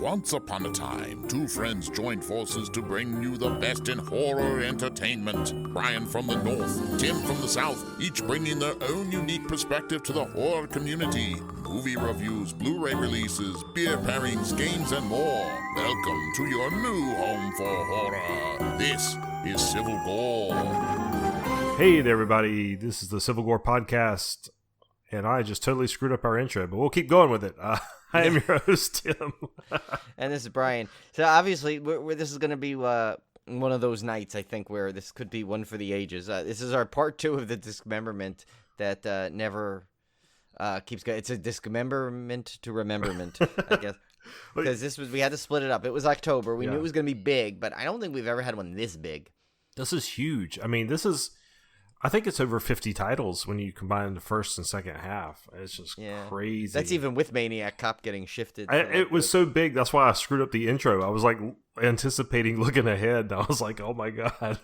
Once upon a time, two friends joined forces to bring you the best in horror entertainment. Brian from the north, Tim from the south, each bringing their own unique perspective to the horror community. Movie reviews, Blu-Ray releases, beer pairings, games, and more. Welcome to your new home for horror. This is Civil Gore. Hey there, everybody. This is the Civil Gore Podcast, and I just totally screwed up our intro, but we'll keep going with it. I am your host, Tim. And this is Brian. So obviously, this is going to be one of those nights, I think, where this could be one for the ages. This is our part 2 of the dismemberment that never keeps going. It's a dismemberment to rememberment, I guess. Because we had to split it up. It was October. We knew it was going to be big, but I don't think we've ever had one this big. This is huge. I mean, I think it's over 50 titles when you combine the first and second half. It's just crazy. That's even with Maniac Cop getting shifted. It was so big. That's why I screwed up the intro. I was like anticipating looking ahead. I was like, oh my God.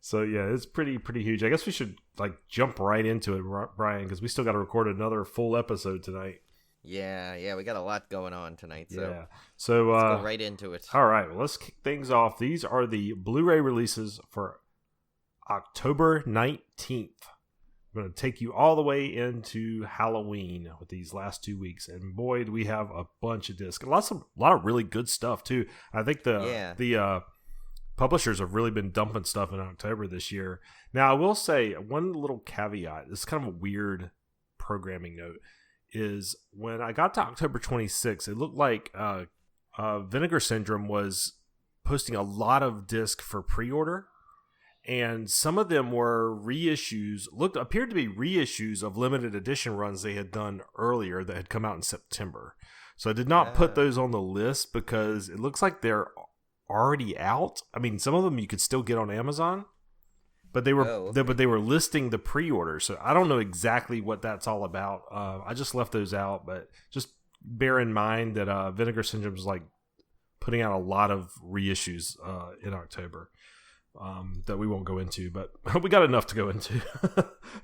So yeah, it's pretty huge. I guess we should like jump right into it, Brian, because we still got to record another full episode tonight. Yeah, we got a lot going on tonight. So, let's go right into it. All right, well, let's kick things off. These are the Blu-ray releases for October 19th. I'm going to take you all the way into Halloween with these last 2 weeks, and boy, do we have a bunch of discs. A lot of really good stuff too. I think the publishers have really been dumping stuff in October this year. Now, I will say one little caveat. This is kind of a weird programming note. Is when I got to October 26th, it looked like Vinegar Syndrome was posting a lot of discs for pre-order. And some of them were appeared to be reissues of limited edition runs they had done earlier that had come out in September. So I did not put those on the list because it looks like they're already out. I mean, some of them you could still get on Amazon, but they were listing the pre-order. So I don't know exactly what that's all about. I just left those out, but just bear in mind that Vinegar Syndrome is like putting out a lot of reissues in October. That we won't go into, but we got enough to go into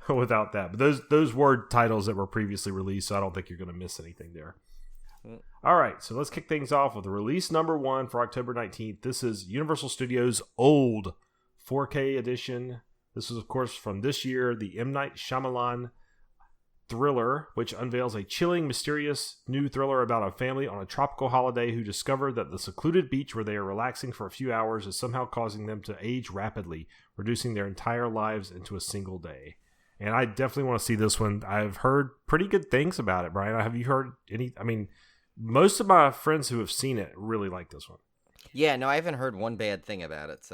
without that. But those were titles that were previously released, so I don't think you're going to miss anything there. All right, so let's kick things off with release number 1 for October 19th. This is Universal Studios' Old 4K edition. This is, of course, from this year, the M. Night Shyamalan thriller, which unveils a chilling, mysterious new thriller about a family on a tropical holiday who discover that the secluded beach where they are relaxing for a few hours is somehow causing them to age rapidly, reducing their entire lives into a single day. And I definitely want to see this one. I've heard pretty good things about it, Brian. Have you heard any? I mean, most of my friends who have seen it really like this one. Yeah, no, I haven't heard one bad thing about it,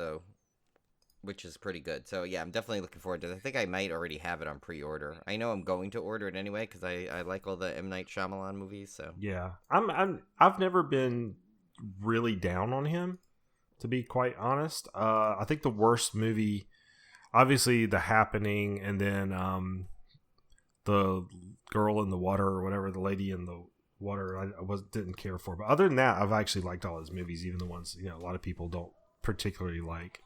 which is pretty good. So yeah, I'm definitely looking forward to it. I think I might already have it on pre-order. I know I'm going to order it anyway because I like all the M. Night Shyamalan movies. So yeah, I've never been really down on him, to be quite honest. I think the worst movie, obviously, The Happening, and then the girl in the water or whatever, the lady in the water, I didn't care for. But other than that, I've actually liked all his movies, even the ones a lot of people don't particularly like.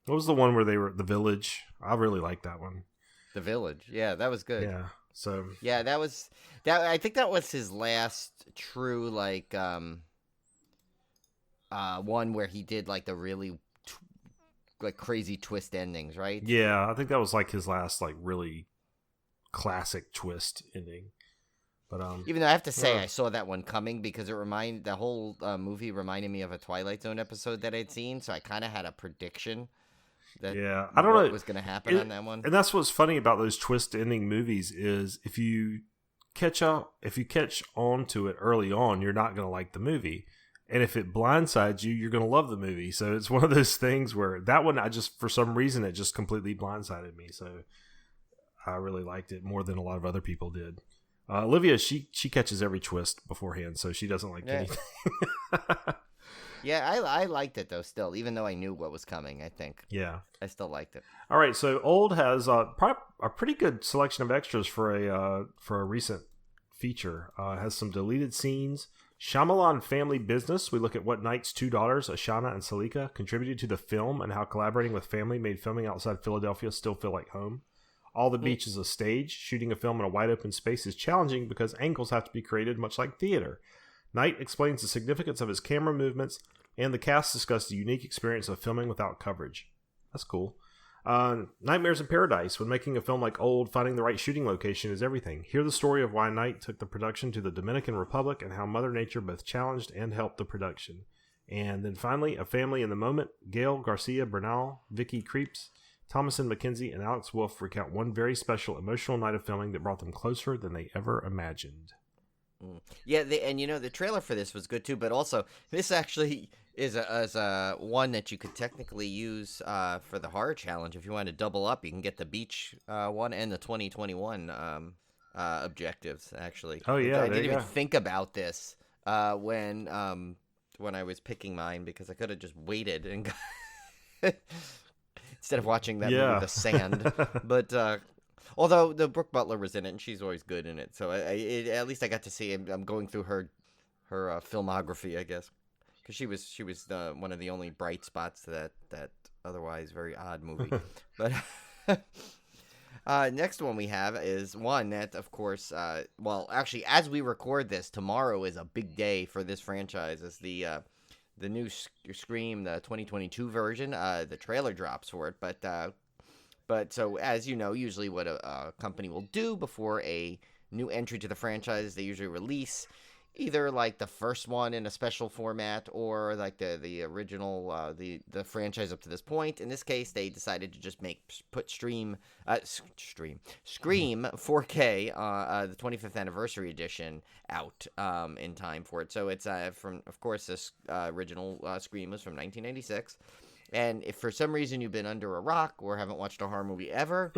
What was the one where they were The Village? I really liked that one. The Village, yeah, that was good. Yeah, so yeah, that was that. I think that was his last true one where he did like the really crazy twist endings, right? Yeah, I think that was like his last like really classic twist ending. But even though I have to say I saw that one coming because the whole movie reminded me of a Twilight Zone episode that I'd seen, so I kind of had a prediction. I don't know what was going to happen on that one. And that's what's funny about those twist ending movies is if you catch on to it early on, you're not going to like the movie. And if it blindsides you, you're going to love the movie. So it's one of those things where that one, for some reason, it just completely blindsided me. So I really liked it more than a lot of other people did. Olivia, she catches every twist beforehand, so she doesn't like anything. Yeah, I liked it, though, still, even though I knew what was coming, I think. Yeah. I still liked it. All right, so Old has a pretty good selection of extras for a recent feature. Has some deleted scenes. Shyamalan Family Business. We look at what Knight's two daughters, Ashana and Salika, contributed to the film and how collaborating with family made filming outside Philadelphia still feel like home. All the Beach is a stage. Shooting a film in a wide open space is challenging because angles have to be created much like theater. Knight explains the significance of his camera movements, and the cast discuss the unique experience of filming without coverage. That's cool. Nightmares in Paradise. When making a film like Old, finding the right shooting location is everything. Hear the story of why Knight took the production to the Dominican Republic and how Mother Nature both challenged and helped the production. And then finally, A Family in the Moment. Gail Garcia Bernal, Vicky Creeps, Thomason McKenzie, and Alex Wolff recount one very special emotional night of filming that brought them closer than they ever imagined. Yeah, the trailer for this was good too, but also this actually is a one that you could technically use for the horror challenge. If you want to double up, you can get the beach one and the 2021 objectives, actually. Oh, yeah, I didn't even think about this when I was picking mine, because I could have just waited and instead of watching that movie, The Sand. But although the Brooke Butler was in it, and she's always good in it, so at least I got to see him. I'm going through her filmography, I guess, because she was one of the only bright spots to that otherwise very odd movie. But next one we have is one that, of course, well, actually, as we record this, tomorrow is a big day for this franchise. It's the new Scream, the 2022 version. The trailer drops for it, but so, as you know, usually what a company will do before a new entry to the franchise, they usually release either like the first one in a special format or like the original, the franchise up to this point. In this case, they decided to just put Scream 4K, the 25th anniversary edition out in time for it. So it's from, of course, this original Scream was from 1996. And if for some reason you've been under a rock or haven't watched a horror movie ever,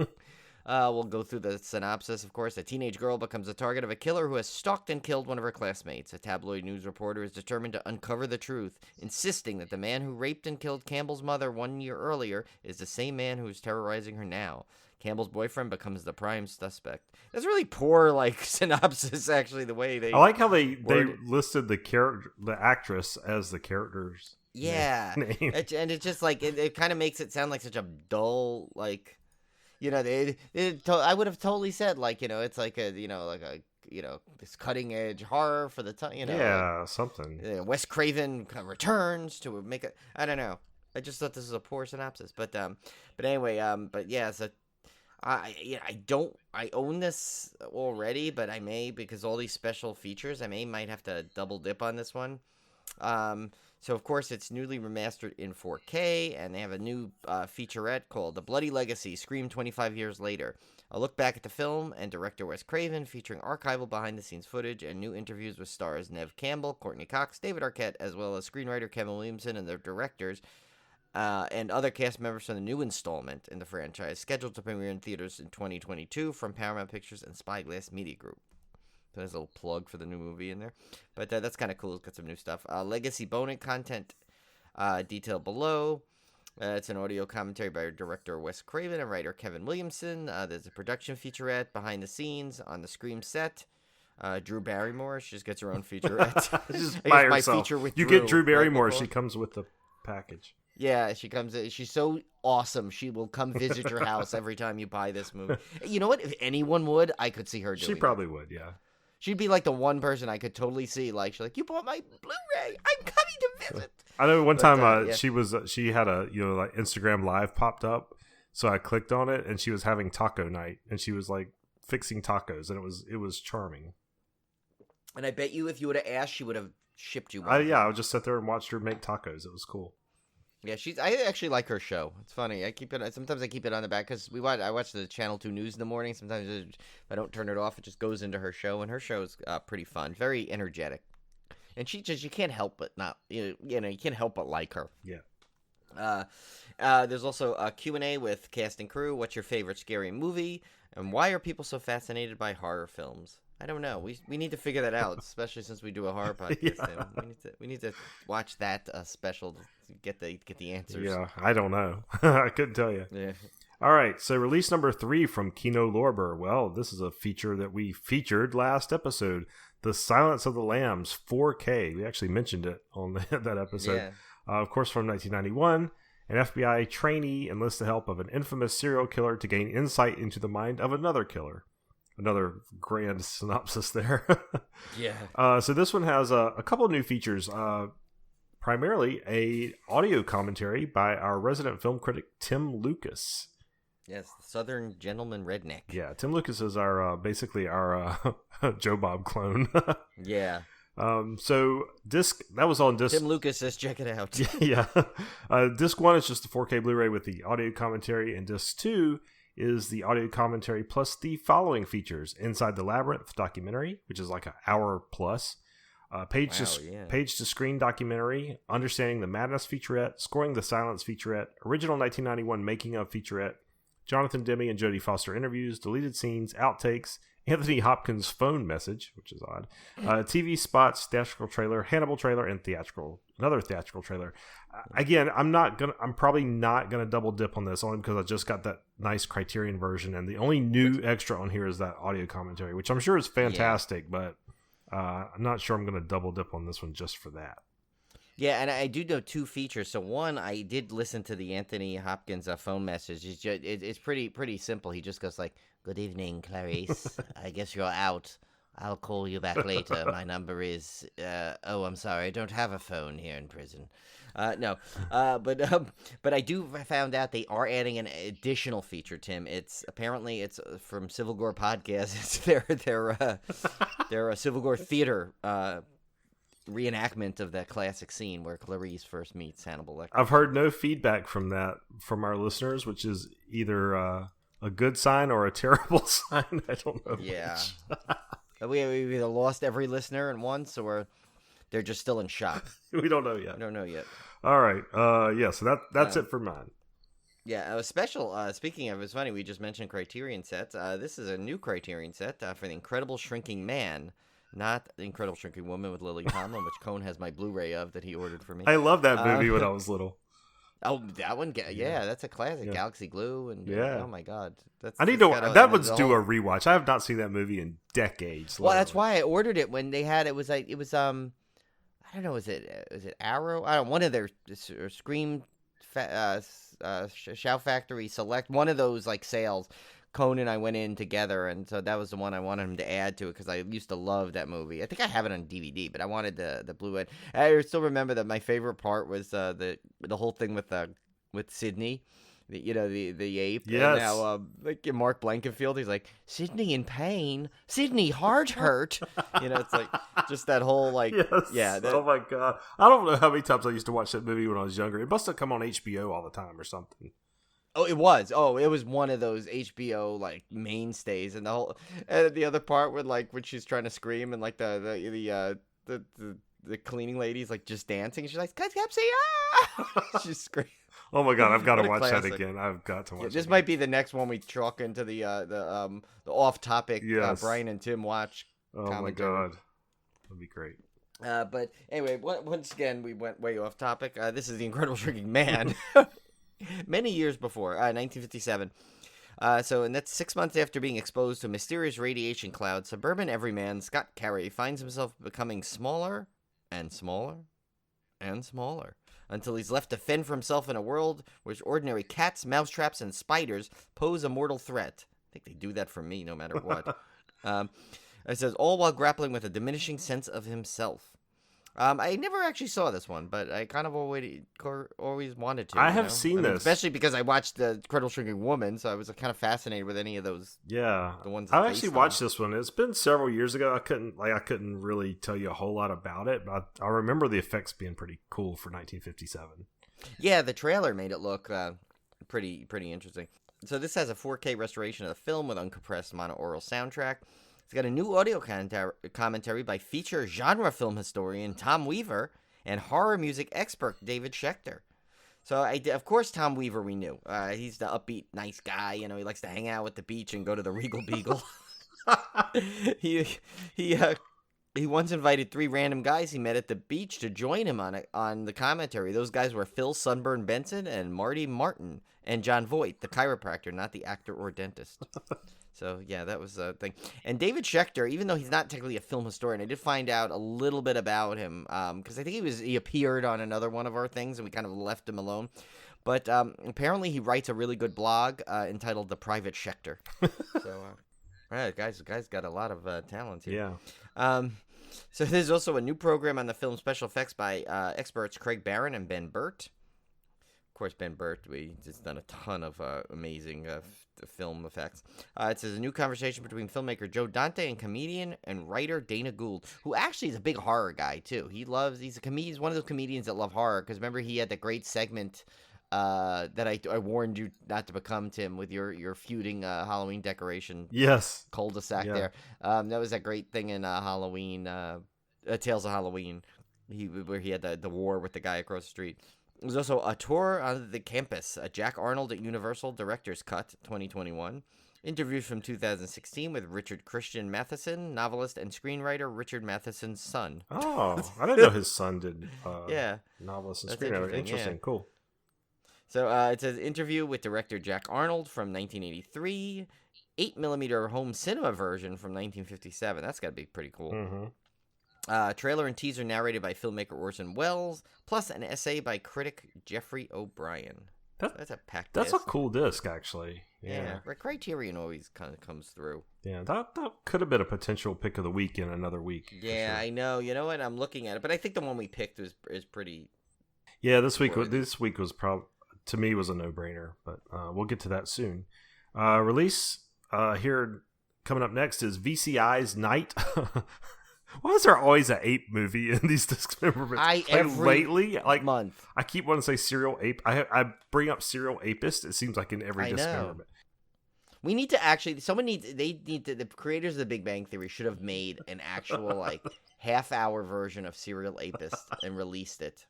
we'll go through the synopsis, of course. A teenage girl becomes the target of a killer who has stalked and killed one of her classmates. A tabloid news reporter is determined to uncover the truth, insisting that the man who raped and killed Campbell's mother 1 year earlier is the same man who is terrorizing her now. Campbell's boyfriend becomes the prime suspect. That's really poor, synopsis, actually, the way they... I like how they listed the actress as the character's name. And it's just, it kind of makes it sound like such a dull, I would have totally said, it's like this cutting edge horror for the time, something. Wes Craven returns to make it. I don't know. I just thought this was a poor synopsis, but anyway, so I own this already, but I may, because all these special features, might have to double dip on this one. So, of course, it's newly remastered in 4K, and they have a new featurette called The Bloody Legacy, Scream 25 Years Later. A look back at the film and director Wes Craven, featuring archival behind-the-scenes footage and new interviews with stars Neve Campbell, Courtney Cox, David Arquette, as well as screenwriter Kevin Williamson and the directors, and other cast members from the new installment in the franchise, scheduled to premiere in theaters in 2022 from Paramount Pictures and Spyglass Media Group. So there's a little plug for the new movie in there. But that's kind of cool. It's got some new stuff. Legacy bonus content detailed below. It's an audio commentary by director Wes Craven and writer Kevin Williamson. There's a production featurette behind the scenes on the Scream set. Drew Barrymore, she just gets her own featurette. Just by herself. You get Drew Barrymore. She comes with the package. Yeah, she comes. She's so awesome. She will come visit your house every time you buy this movie. You know what? If anyone would, I could see her doing it. She probably would, yeah. She'd be like the one person I could totally see. She's like, you bought my Blu-ray. I'm coming to visit. I know one time she had a Instagram Live popped up, so I clicked on it and she was having taco night and she was fixing tacos and it was charming. And I bet you if you would have asked, she would have shipped you one. I would just sit there and watched her make tacos. It was cool. Yeah, I actually like her show. It's funny. Sometimes I keep it on the back because I watch the Channel 2 News in the morning. Sometimes if I don't turn it off, it just goes into her show, and her show's pretty fun, very energetic. And you can't help but not, you can't help but like her. Yeah. There's also a Q&A with cast and crew. What's your favorite scary movie? And why are people so fascinated by horror films? I don't know. We need to figure that out, especially since we do a horror podcast. Yeah. We need to watch that special to get the answers. Yeah, I don't know. I couldn't tell you. Yeah. All right, so release number 3 from Kino Lorber. Well, this is a feature that we featured last episode, The Silence of the Lambs 4K. We actually mentioned it on that episode. Yeah. Of course, from 1991. An FBI trainee enlists the help of an infamous serial killer to gain insight into the mind of another killer. Another grand synopsis there. Yeah. So this one has a couple of new features. Primarily a audio commentary by our resident film critic Tim Lucas. Yes, Southern Gentleman Redneck. Yeah, Tim Lucas is our basically our Joe Bob clone. Yeah. So that was on disc. Tim Lucas says check it out. Yeah. Disc 1 is just a 4K Blu-ray with the audio commentary, and disc 2 is the audio commentary plus the following features: Inside the Labyrinth documentary, which is like an hour plus. Page to screen documentary, Understanding the Madness featurette, Scoring the Silence featurette, original 1991 making of featurette, Jonathan Demme and Jodie Foster interviews, deleted scenes, outtakes, Anthony Hopkins' phone message, which is odd, TV spots, theatrical trailer, Hannibal trailer, and another theatrical trailer. Again, I'm probably not gonna double dip on this only because I just got that nice Criterion version, and the only new extra on here is that audio commentary, which I'm sure is fantastic, but I'm not sure I'm gonna double dip on this one just for that. Yeah, and I do know two features. So one, I did listen to the Anthony Hopkins phone message. It's pretty simple. He just goes like, "Good evening, Clarice. I guess you're out. I'll call you back later. My number is oh, I'm sorry, I don't have a phone here in prison." No, but I found out they are adding an additional feature, Tim. It's from Civil Gore Podcast. It's their Civil Gore theater reenactment of that classic scene where Clarice first meets Hannibal Lecter. I've heard no feedback from our listeners, which is either a good sign or a terrible sign. I don't know. Yeah. We've either lost every listener at once or they're just still in shock. We don't know yet. I don't know yet. All right. Yeah, so that's it for mine. Yeah, a special, speaking of, it's funny, we just mentioned Criterion sets. This is a new Criterion set for The Incredible Shrinking Man. Not The Incredible Shrinking Woman with Lily Tomlin, which Cone has my Blu-ray of that he ordered for me. I love that movie when I was little. Oh, that one? Yeah, that's a classic. Yeah. Galaxy Glue and oh my god, that one's due a rewatch. I have not seen that movie in decades. Well, that's why I ordered it when they had it. Was like it was I don't know, was it Arrow? I don't know, one of their Scream, Shout Factory Select, one of those like sales. Cone and I went in together, and so that was the one I wanted him to add to it because I used to love that movie. I think I have it on DVD, but I wanted the Blu-ray. I still remember that my favorite part was the whole thing with Sydney, the ape. Yes. And now, like Mark Blankenfield, he's like, "Sydney in pain, Sydney heart hurt." It's like just that whole like, yes. Yeah. Oh my god, I don't know how many times I used to watch that movie when I was younger. It must have come on HBO all the time or something. Oh, it was. Oh, it was one of those HBO like mainstays, and the other part with like when she's trying to scream and like the cleaning lady's like just dancing. She's like, "Pepsi!" Ah! She's screaming. Oh my god, I've got to watch classic. that again. I've got to watch. This might be the next one we chalk into the off-topic Brian and Tim watch. Oh commentary. my god, that'd be great. But anyway, once again we went way off topic. This is The Incredible Shrinking Man. Many years before, 1957. And that's 6 months after being exposed to a mysterious radiation cloud, suburban everyman Scott Carey finds himself becoming smaller and smaller and smaller until he's left to fend for himself in a world where ordinary cats, mousetraps, and spiders pose a mortal threat. I think they do that for me no matter what. It says, all while grappling with a diminishing sense of himself. I never actually saw this one, but I kind of always wanted to. I have seen this. Especially because I watched The Incredible Shrinking Woman, so I was kind of fascinated with any of those. Yeah. The ones I actually watched this one. It's been several years ago. I couldn't really tell you a whole lot about it, but I remember the effects being pretty cool for 1957. Yeah, the trailer made it look pretty interesting. So this has a 4K restoration of the film with uncompressed mono-aural soundtrack. It's got a new audio commentary by feature genre film historian Tom Weaver and horror music expert David Schechter. So, of course, Tom Weaver we knew. He's the upbeat, nice guy. He likes to hang out at the beach and go to the Regal Beagle. He once invited 3 random guys he met at the beach to join him on the commentary. Those guys were Phil Sunburn Benson and Marty Martin and John Voight, the chiropractor, not the actor or dentist. So, yeah, that was a thing. And David Schechter, even though he's not technically a film historian, I did find out a little bit about him because I think he appeared on another one of our things and we kind of left him alone. But apparently he writes a really good blog entitled The Private Schechter. So, Right, guy's got a lot of talent here. Yeah. So there's also a new program on the film special effects by experts Craig Barron and Ben Burt. Of course, Ben Burt, he's done a ton of amazing film effects. It says a new conversation between filmmaker Joe Dante and comedian and writer Dana Gould, who actually is a big horror guy too. He's one of those comedians that love horror, because remember he had that great segment that I warned you not to become, Tim, with your feuding Halloween decoration. Yes. Cul-de-sac there. That was that great thing in Halloween, Tales of Halloween, where he had the war with the guy across the street. There's also a tour on the campus, a Jack Arnold at Universal Director's Cut 2021. Interviews from 2016 with Richard Christian Matheson, novelist and screenwriter Richard Matheson's son. Oh, I didn't know his son did novelist and That's screenwriter. Interesting. yeah. Cool. So it says interview with director Jack Arnold from 1983, 8mm home cinema version from 1957. That's got to be pretty cool. Mm-hmm. Trailer and teaser narrated by filmmaker Orson Welles, plus an essay by critic Jeffrey O'Brien. That's a packed That's disc. a cool disc, actually. Yeah. Criterion always kind of comes through. Yeah, that could have been a potential pick of the week in another week. Yeah, sure. I know. You know what? I'm looking at it, but I think the one we picked is pretty. Yeah, this week was probably, to me, was a no-brainer, but we'll get to that soon. Release here coming up next is VCI's Night. Why is there always an ape movie in these Dismemberments? Every lately, month. I keep wanting to say serial ape. I bring up serial apist. It seems like in every Dismemberment. We need to actually. The creators of The Big Bang Theory should have made an actual half-hour version of Serial Apist and released it.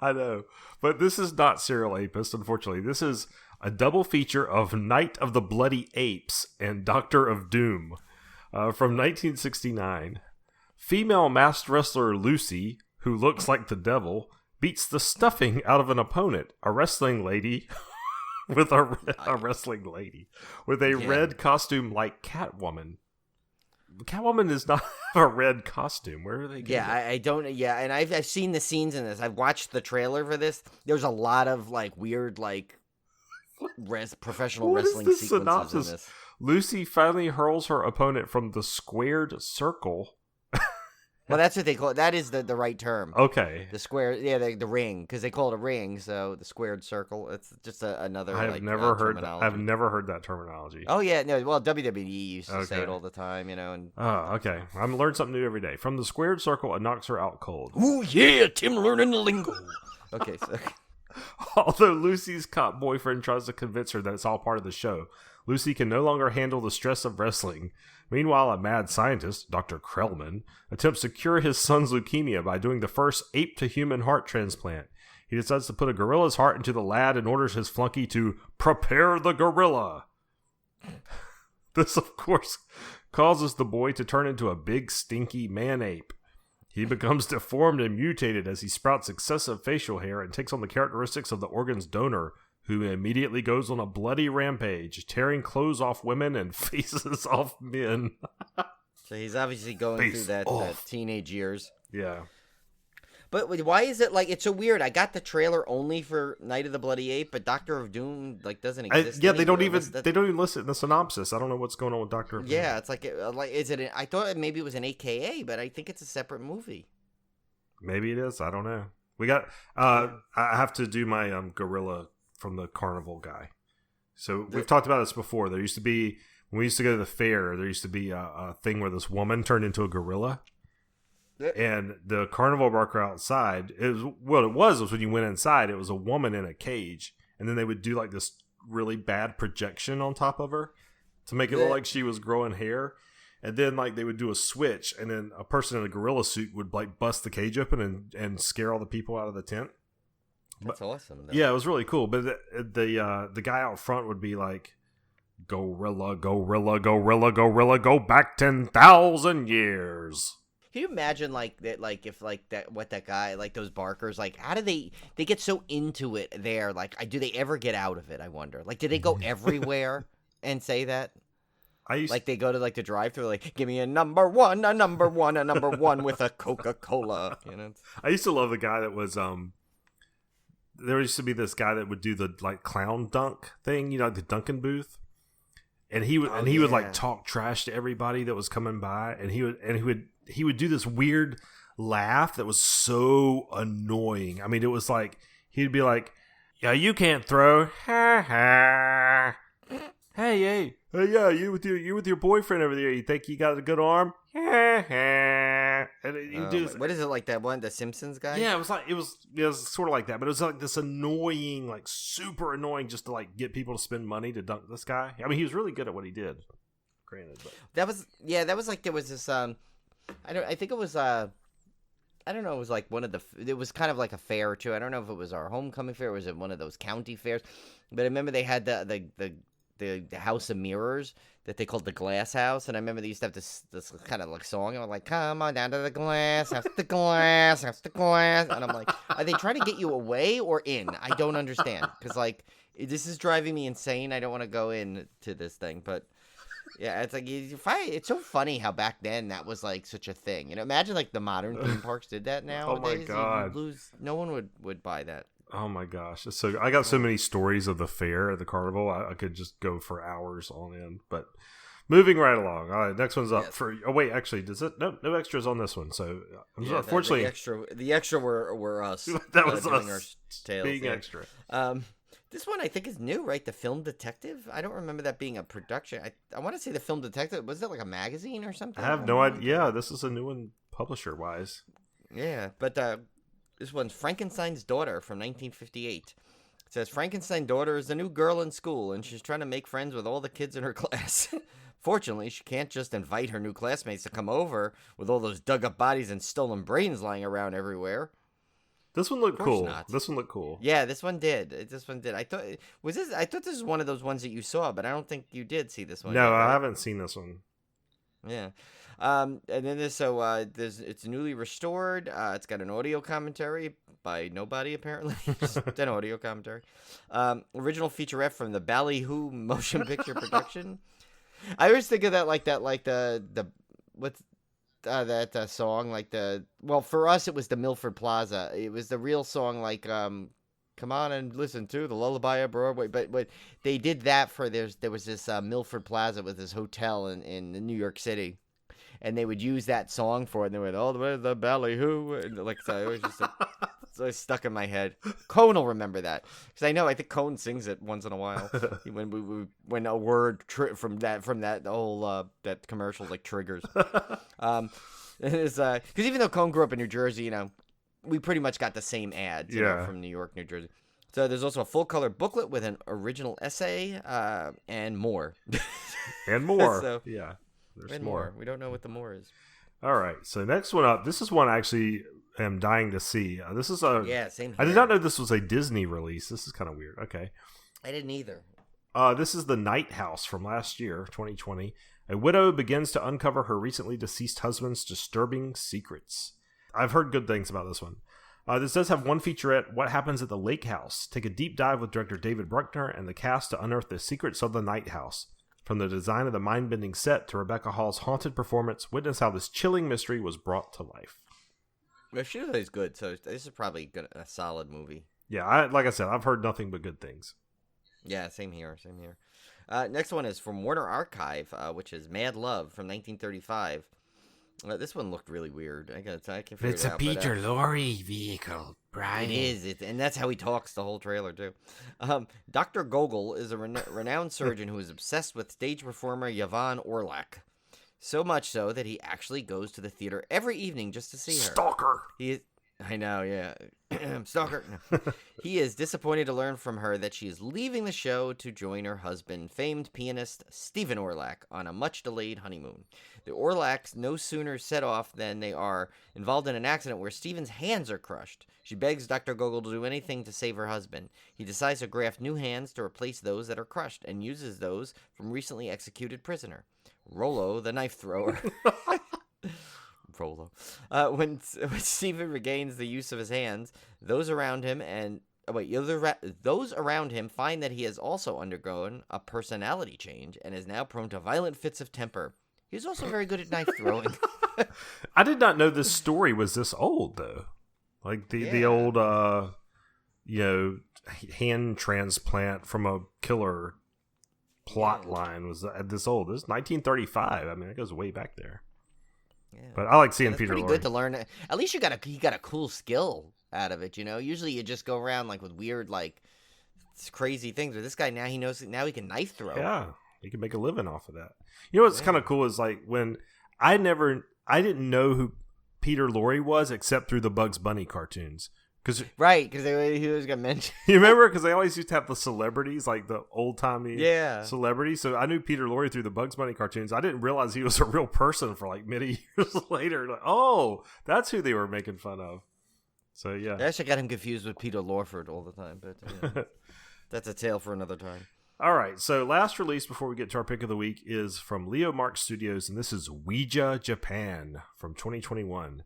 I know, but this is not Serial Apist. Unfortunately, this is a double feature of Night of the Bloody Apes and Doctor of Doom from 1969. Female masked wrestler Lucy, who looks like the devil, beats the stuffing out of an opponent, a wrestling lady with a red costume like Catwoman. Catwoman does not have a red costume. Where are they getting it? I don't. Yeah, and I've seen the scenes in this. I've watched the trailer for this. There's a lot of weird professional wrestling sequences synopsis? In this. Lucy finally hurls her opponent from the squared circle. Well, that's what they call it. That is the right term. Okay. The square, the ring, because they call it a ring. So the squared circle. It's just another. I've never heard that terminology. Oh yeah, no. Well, WWE used to say it all the time, And okay. I'm learning something new every day. From the squared circle, it knocks her out cold. Ooh yeah, Tim learning the lingo. Okay, so. Although Lucy's cop boyfriend tries to convince her that it's all part of the show, Lucy can no longer handle the stress of wrestling. Meanwhile, a mad scientist, Dr. Krellman, attempts to cure his son's leukemia by doing the first ape-to-human heart transplant. He decides to put a gorilla's heart into the lad and orders his flunky to prepare the gorilla. This, of course, causes the boy to turn into a big, stinky man-ape. He becomes deformed and mutated as he sprouts excessive facial hair and takes on the characteristics of the organ's donor, who immediately goes on a bloody rampage, tearing clothes off women and faces off men. So he's obviously going through that teenage years. Yeah. But why is it it's so weird? I got the trailer only for Night of the Bloody Ape, but Doctor of Doom doesn't exist. They don't even list it in the synopsis. I don't know what's going on with Doctor of Doom. Yeah, it's is it? I thought maybe it was an AKA, but I think it's a separate movie. Maybe it is. I don't know. We got. I have to do my gorilla from the carnival guy. So we've talked about this before. There used to be, when we used to go to the fair, there used to be a thing where this woman turned into a gorilla. And the carnival worker outside, was when you went inside, it was a woman in a cage. And then they would do this really bad projection on top of her to make it look like she was growing hair. And then they would do a switch, and then a person in a gorilla suit would bust the cage open and scare all the people out of the tent. That's awesome. Though. Yeah, it was really cool. But the guy out front would be like, "Gorilla, gorilla, gorilla, gorilla, go back 10,000 years." Can you imagine that? If that guy, those barkers, how do they get so into it there? Do they ever get out of it? I wonder. Do they go everywhere and say that? They go to the drive-thru, give me a number one, a number one, a number one with a Coca-Cola. I used to love the guy that was there used to be this guy that would do the clown dunk thing, the Dunkin' booth. and he would yeah. like talk trash to everybody that was coming by, and he would do this weird laugh that was so annoying. I mean, it was like he'd be like, "Yeah, you can't throw." Ha ha. Hey, yeah, you with your boyfriend over there. You think you got a good arm? Ha ha. And you do this. What is it, like that one, the Simpsons guy? Yeah, it was sort of like that, but it was like this annoying, like super annoying, just to like get people to spend money to dunk this guy. I mean, he was really good at what he did. Granted, but that was like there was this I think it was I don't know, it was like it was kind of like a fair too. I don't know if it was our homecoming fair or was it one of those county fairs, but I remember they had the house of mirrors that they called the glass house, and I remember they used to have this kind of like song, and I'm like, come on down to the glass house, the glass house, the glass, and I'm like, are they trying to get you away or in? I don't understand, because like this is driving me insane. I don't want to go into this thing, but yeah, it's like it's so funny how back then that was like such a thing. You know, imagine like the modern theme parks did that nowadays. Oh my God, no one would buy that. Oh my gosh! So I got so many stories of the fair at the carnival. I could just go for hours on end. But moving right along. All right, next one's up for. Oh wait, actually, does it? No extras on this one. So unfortunately, the extra were us. That was us our tales, being extra. This one I think is new, right? The Film Detective. I don't remember that being a production. I want to say the Film Detective. Was that like a magazine or something? I have no idea. Yeah, this is a new one, publisher wise. Yeah, but this one's Frankenstein's Daughter from 1958. It says, Frankenstein's daughter is the new girl in school, and she's trying to make friends with all the kids in her class. Fortunately, she can't just invite her new classmates to come over with all those dug-up bodies and stolen brains lying around everywhere. This one looked cool. Not. This one looked cool. Yeah, this one did. I thought this was one of those ones that you saw, but I don't think you did see this one. No, yet, right? I haven't seen this one. Yeah. And then it's newly restored. It's got an audio commentary by nobody apparently. Just an audio commentary. Original featurette from the Ballyhoo Motion Picture Production. I always think of that like the what's that song like for us it was the Milford Plaza. It was the real song like come on and listen to the Lullaby of Broadway. But they did that for there was this Milford Plaza with this hotel in New York City. And they would use that song for it, and they went all the way to the Ballyhoo. And like, so it was just so stuck in my head. Cone will remember that because I think Cone sings it once in a while when a word from that whole that commercial like triggers. Because even though Cone grew up in New Jersey, you know, we pretty much got the same ads, you know, from New York, New Jersey. So there's also a full color booklet with an original essay and more. And more. So, yeah. There's and more. We don't know what the more is. All right. So next one up. This is one I actually am dying to see. This is a. Yeah, same here. I did not know this was a Disney release. This is kind of weird. Okay. I didn't either. This is the Nighthouse from last year, 2020. A widow begins to uncover her recently deceased husband's disturbing secrets. I've heard good things about this one. This does have one featurette, What Happens at the Lake House. Take a deep dive with director David Bruckner and the cast to unearth the secrets of the Nighthouse. From the design of the mind-bending set to Rebecca Hall's haunted performance, witness how this chilling mystery was brought to life. Well, she was good, so this is probably a solid movie. Yeah, like I said, I've heard nothing but good things. Yeah, same here. Next one is from Warner Archive, which is Mad Love from 1935. This one looked really weird. I can figure it's it out. It's a Peter Lorre vehicle, Brian. It is, and that's how he talks the whole trailer too. Dr. Gogol is a renowned surgeon who is obsessed with stage performer Yvonne Orlak. So much so that he actually goes to the theater every evening just to see her. Stalker. I know, yeah. Stalker. No. He is disappointed to learn from her that she is leaving the show to join her husband, famed pianist Stephen Orlak, on a much-delayed honeymoon. The Orlaks no sooner set off than they are involved in an accident where Stephen's hands are crushed. She begs Dr. Gogol to do anything to save her husband. He decides to graft new hands to replace those that are crushed and uses those from recently executed prisoner. Rollo, the knife thrower. Rollo. When Stephen regains the use of his hands, those around him find that he has also undergone a personality change and is now prone to violent fits of temper. He's also very good at knife throwing. I did not know this story was this old, though. Like the old, hand transplant from a killer plot line was this old. This is 1935. I mean, it goes way back there. Yeah. But I like seeing It's Peter pretty Lorre. good to learn. At least you got a cool skill out of it. Usually you just go around like with weird like crazy things. But this guy now he can knife throw. Yeah, he can make a living off of that. You know what's kind of cool is like when I didn't know who Peter Lorre was except through the Bugs Bunny cartoons. Right, because he was gonna mention. You remember? Because they always used to have the celebrities, like the old timey celebrities. So I knew Peter Lorre through the Bugs Bunny cartoons. I didn't realize he was a real person for like many years later. Like, oh, that's who they were making fun of. So yeah, I actually got him confused with Peter Lawford all the time, but that's a tale for another time. All right, so last release before we get to our pick of the week is from Leo Mark Studios, and this is Ouija Japan from 2021.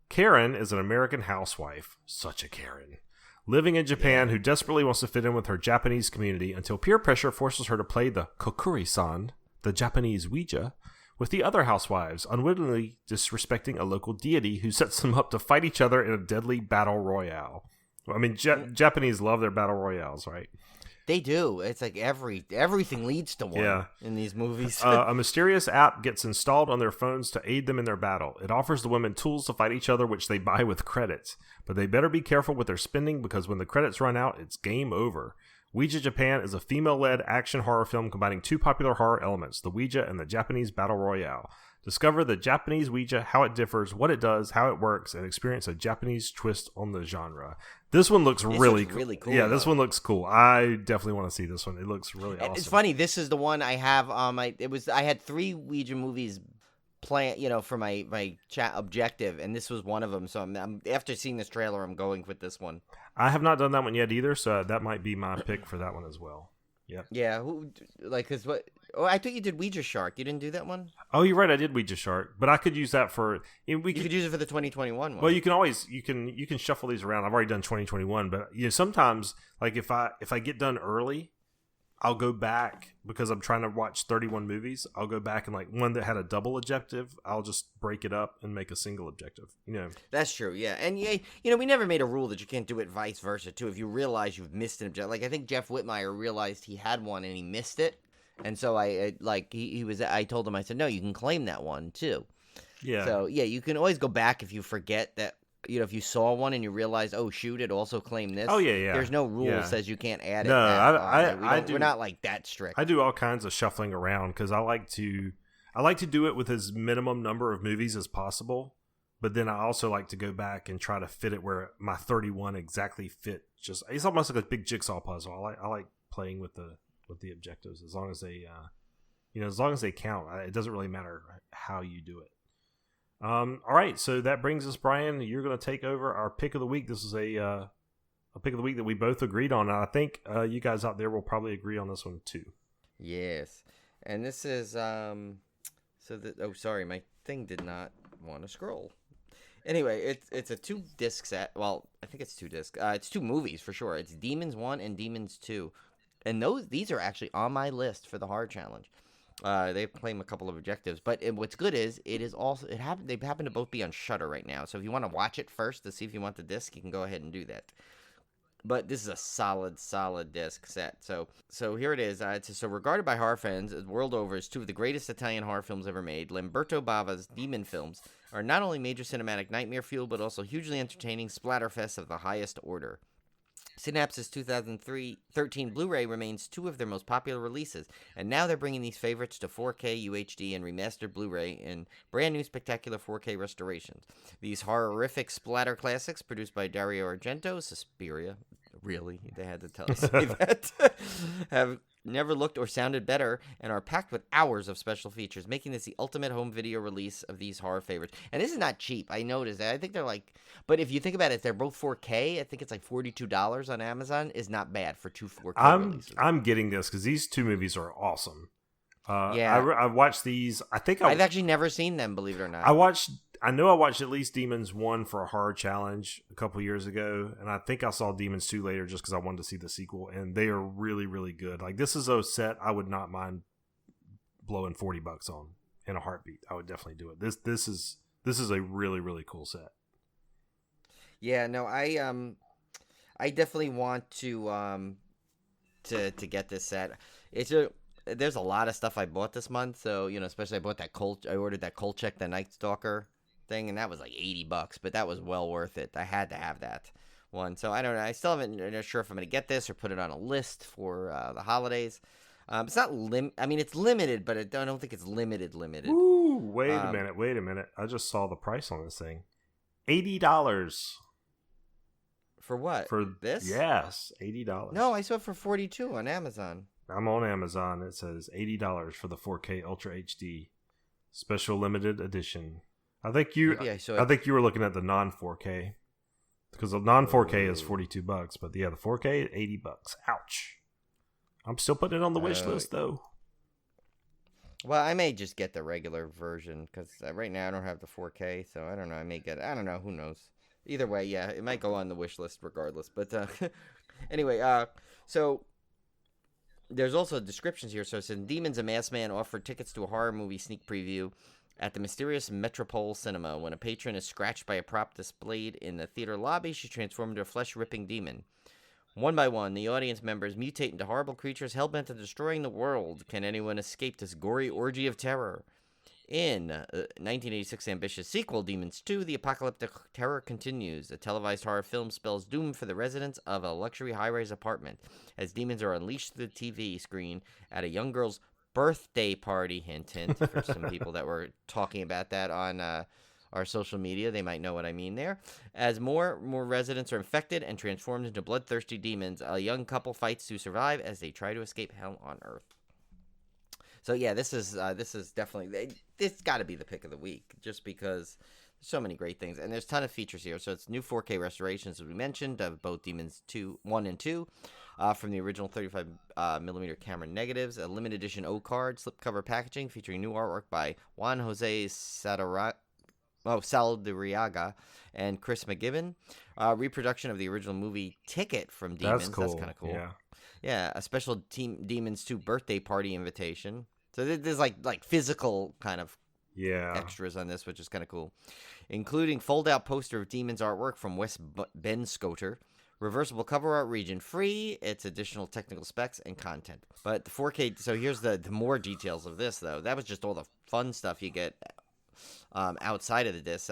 Karen is an American housewife, such a Karen, living in Japan who desperately wants to fit in with her Japanese community until peer pressure forces her to play the Kokuri-san, the Japanese Ouija, with the other housewives, unwittingly disrespecting a local deity who sets them up to fight each other in a deadly battle royale. I mean, Japanese love their battle royales, right? They do. It's like everything leads to one in these movies. A mysterious app gets installed on their phones to aid them in their battle. It offers the women tools to fight each other, which they buy with credits. But they better be careful with their spending because when the credits run out, it's game over. Ouija Japan is a female-led action horror film combining two popular horror elements, the Ouija and the Japanese Battle Royale. Discover the Japanese Ouija, how it differs, what it does, how it works, and experience a Japanese twist on the genre. This one looks really cool. Yeah, this one looks cool. I definitely want to see this one. It looks really awesome. It's funny. This is the one I have on my. I had 3 Ouija movies planned, for my chat objective, and this was one of them. So I'm after seeing this trailer, I'm going with this one. I have not done that one yet either, so that might be my pick for that one as well. Yep. Yeah. Cause what? Oh, I thought you did Ouija Shark. You didn't do that one? Oh, you're right. I did Ouija Shark, but I could use that for. You could use it for the 2021 one. Well, you can shuffle these around. I've already done 2021, but sometimes like if I get done early, I'll go back because I'm trying to watch 31 movies. I'll go back and like one that had a double objective, I'll just break it up and make a single objective. That's true. Yeah, and we never made a rule that you can't do it vice versa too. If you realize you've missed an objective, like I think Jeff Whitmire realized he had one and he missed it. And so I told him, I said, no, you can claim that one too. Yeah. So yeah, you can always go back if you forget that, if you saw one and you realize, oh shoot, it also claimed this. Oh yeah. There's no rule that says you can't add it. No, we're not like that strict. I do all kinds of shuffling around because I like to do it with as minimum number of movies as possible. But then I also like to go back and try to fit it where my 31 exactly fit. It's almost like a big jigsaw puzzle. I like playing with the objectives as long as they count. It doesn't really matter how you do it. All right, so that brings us, Brian. You're going to take over our pick of the week. This is a pick of the week that we both agreed on, and I think you guys out there will probably agree on this one too. Yes, and this is sorry, my thing did not want to scroll. Anyway, it's a 2-disc set. Well, I think it's 2 discs. It's 2 movies for sure. It's Demons 1 and Demons 2. And these are actually on my list for the horror challenge. They claim a couple of objectives, but what's good is they happen to both be on Shudder right now. So if you want to watch it first to see if you want the disc, you can go ahead and do that. But this is a solid disc set. So here it is. So regarded by horror fans the world over as 2 of the greatest Italian horror films ever made, Lamberto Bava's Demon films are not only major cinematic nightmare fuel, but also hugely entertaining splatterfests of the highest order. Synapse's 2013 Blu-ray remains 2 of their most popular releases, and now they're bringing these favorites to 4K, UHD, and remastered Blu-ray in brand new spectacular 4K restorations. These horrific splatter classics, produced by Dario Argento, Suspiria, really, they had to say that, have never looked or sounded better and are packed with hours of special features, making this the ultimate home video release of these horror favorites. And this is not cheap. I noticed that. I think they're like, but if you think about it, they're both 4K. I think it's like $42 on Amazon. Is not bad for 2 4K releases. I'm getting this because these 2 movies are awesome. I've watched these. I've actually never seen them, believe it or not. I know I watched at least Demons 1 for a horror challenge a couple years ago, and I think I saw Demons 2 later just because I wanted to see the sequel, and they are really, really good. Like, this is a set I would not mind blowing $40 on in a heartbeat. I would definitely do it. This is a really, really cool set. Yeah, no, I definitely want to get this set. there's a lot of stuff I bought this month. So, especially I ordered that Kolchak, the Night Stalker thing, and that was like $80, but that was well worth it. I had to have that one. So I don't know. I still haven't not sure if I'm going to get this or put it on a list for the holidays. It's not it's limited, but I don't think it's limited. Ooh, wait a minute. I just saw the price on this thing. $80. For what? For this? Yes, $80. No, I saw it for $42 on Amazon. I'm on Amazon. It says $80 for the 4K Ultra HD Special Limited Edition. I think you were looking at the non 4K because the non 4K is $42, but the 4K $80. Ouch. I'm still putting it on the wish list though. Well, I may just get the regular version because right now I don't have the 4K, so I don't know. I don't know. Who knows? Either way, yeah, it might go on the wish list regardless. But anyway, so there's also descriptions here. So it says, Demons, a masked man offered tickets to a horror movie sneak preview at the mysterious Metropole Cinema. When a patron is scratched by a prop displayed in the theater lobby, she's transformed into a flesh-ripping demon. One by one, the audience members mutate into horrible creatures hell-bent on destroying the world. Can anyone escape this gory orgy of terror? In 1986 ambitious sequel, Demons 2, the apocalyptic terror continues. A televised horror film spells doom for the residents of a luxury high-rise apartment as demons are unleashed through the TV screen at a young girl's birthday party. Hint, hint, for some people that were talking about that on our social media. They might know what I mean there. As more residents are infected and transformed into bloodthirsty demons, a young couple fights to survive as they try to escape hell on Earth. So yeah, this is definitely, it's got to be the pick of the week, just because there's so many great things, and there's a ton of features here. So it's new 4K restorations, as we mentioned, of both Demons 1 and 2, from the original 35 millimeter camera negatives, a limited edition O card slipcover packaging featuring new artwork by Juan Jose Saldariaga and Chris McGibbon, reproduction of the original movie Ticket from Demons. That's cool. That's kind of cool. Yeah. Yeah, a special Team Demons 2 birthday party invitation. So there's like physical kind of extras on this, which is kind of cool, including fold-out poster of Demons artwork from Wes Ben Scoter, reversible cover art, region free. It's additional technical specs and content. But the 4K. So here's the more details of this, though. That was just all the fun stuff you get outside of the disc.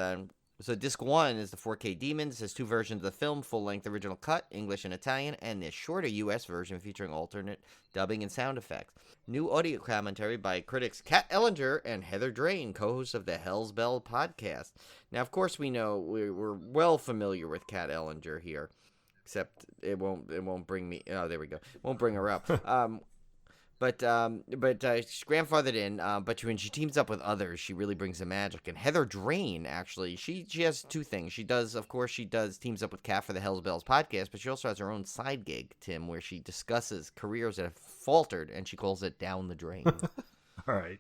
So disc 1 is the 4K Demons. It has two versions of the film, full-length original cut, English and Italian, and the shorter U.S. version featuring alternate dubbing and sound effects. New audio commentary by critics Kat Ellinger and Heather Drain, co-hosts of the Hell's Bell podcast. Now, of course, we know we're well familiar with Kat Ellinger here, except it won't bring me. Oh, there we go. Won't bring her up. But she's grandfathered in, but when she teams up with others, she really brings the magic. And Heather Drain, actually, she has two things. She teams up with Kat for the Hell's Bells podcast, but she also has her own side gig, Tim, where she discusses careers that have faltered, and she calls it Down the Drain. All right.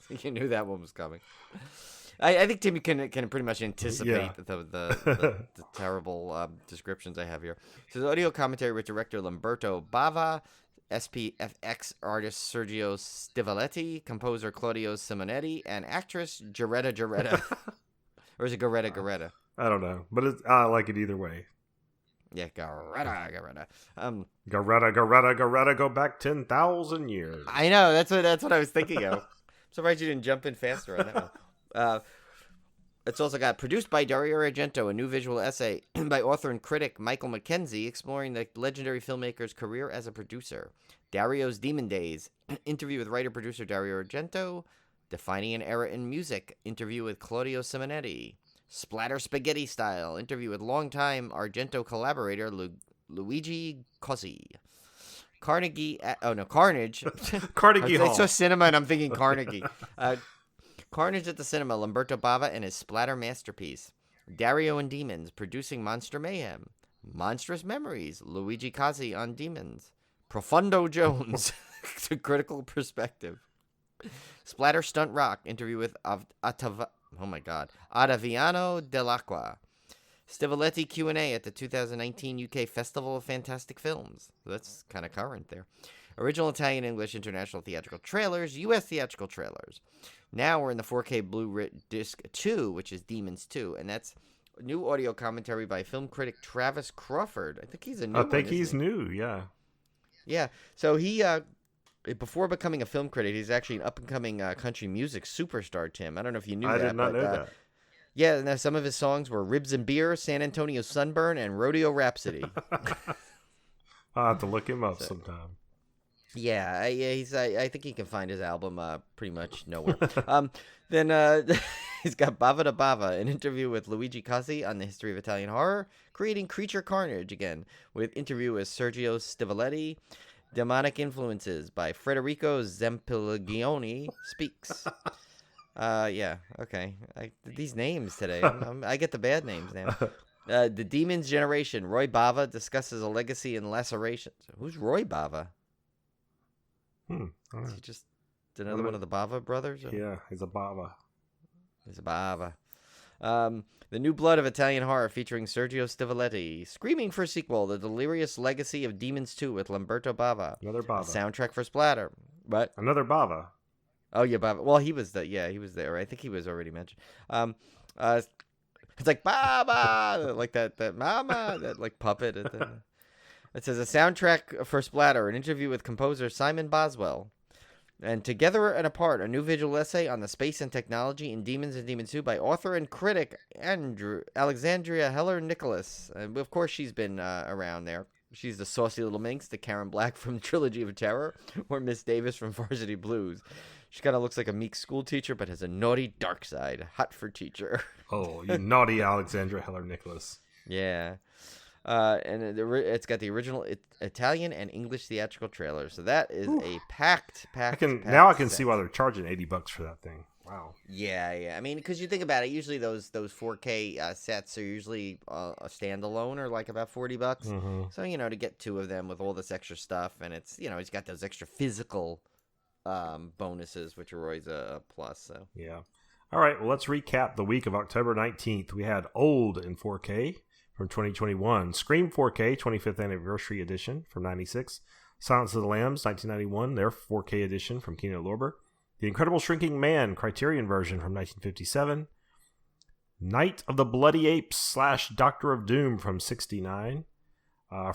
You knew that one was coming. I think Tim can pretty much anticipate the terrible descriptions I have here. So the audio commentary with director Lamberto Bava, SPFX artist Sergio Stivoletti, composer Claudio Simonetti, and actress Garetta. Or is it Garetta? I don't know, but I like it either way. Yeah, Garetta. Garetta, go back 10,000 years. I know, that's what I was thinking of. I'm surprised you didn't jump in faster on that one. It's also got produced by Dario Argento, a new visual essay by author and critic Michael McKenzie, exploring the legendary filmmaker's career as a producer. Dario's Demon Days, interview with writer-producer Dario Argento. Defining an Era in Music, interview with Claudio Simonetti. Splatter Spaghetti Style, interview with longtime Argento collaborator Luigi Cozzi. Carnage. Carnegie Hall. I saw cinema and I'm thinking Carnegie. Carnage at the Cinema, Lamberto Bava and his splatter masterpiece. Dario and Demons, producing Monster Mayhem. Monstrous Memories, Luigi Cozzi on Demons. Profundo Jones, to critical perspective. Splatter Stunt Rock, interview with Ottaviano Dell'Acqua. Stivoletti Q&A at the 2019 UK Festival of Fantastic Films. That's kind of current there. Original Italian, English, international theatrical trailers, U.S. theatrical trailers. Now we're in the 4K Blu-ray Disc 2, which is Demons 2, and that's new audio commentary by film critic Travis Crawford. I think he's a new one, he's new, yeah. Yeah, so he before becoming a film critic, he's actually an up-and-coming country music superstar, Tim. I don't know if you knew I that. did not know that. Yeah, and some of his songs were Ribs and Beer, San Antonio Sunburn, and Rodeo Rhapsody. I'll have to look him up sometime. Yeah, I think he can find his album pretty much nowhere. Then he's got Bava da Bava, an interview with Luigi Cozzi on the history of Italian horror, creating Creature Carnage again, with interview with Sergio Stivoletti, Demonic Influences by Federico Zampiglione Speaks. Yeah, okay. These names today, I get the bad names now. The Demon's Generation, Roy Bava discusses a legacy in lacerations. Who's Roy Bava? Is he just another one of the Bava brothers? Or? Yeah, he's a Bava. He's a Bava. The New Blood of Italian Horror featuring Sergio Stivoletti. Screaming for sequel, The Delirious Legacy of Demons 2 with Lamberto Bava. Another Bava. A soundtrack for Splatter. What? Another Bava. Oh, yeah, Bava. Well, he was there. I think he was already mentioned. It's like Baba, like that mama, that like puppet. It says a soundtrack for Splatter, an interview with composer Simon Boswell. And Together and Apart, a new visual essay on the space and technology in Demons and Demons 2 by author and critic Alexandria Heller Nicholas. And of course, she's been around there. She's the saucy little minx, the Karen Black from Trilogy of Terror, or Miss Davis from Varsity Blues. She kind of looks like a meek school teacher, but has a naughty dark side. Hot for teacher. Oh, you naughty Alexandra Heller Nicholas. Yeah. And it's got the original Italian and English theatrical trailer. So that is a packed I set. can see why they're charging $80 for that thing. Wow. Yeah. I mean, because you think about it, usually those 4K sets are usually a standalone or like about $40. Mm-hmm. So, to get two of them with all this extra stuff, and it's, it's got those extra physical bonuses, which are always a plus. So yeah. All right. Well, let's recap the week of October 19th. We had Old in 4K from 2021, Scream 4K 25th Anniversary Edition from 96, Silence of the Lambs 1991, their 4K edition from Kino Lorber, The Incredible Shrinking Man Criterion version from 1957, Night of the Bloody Apes / Doctor of Doom from 69,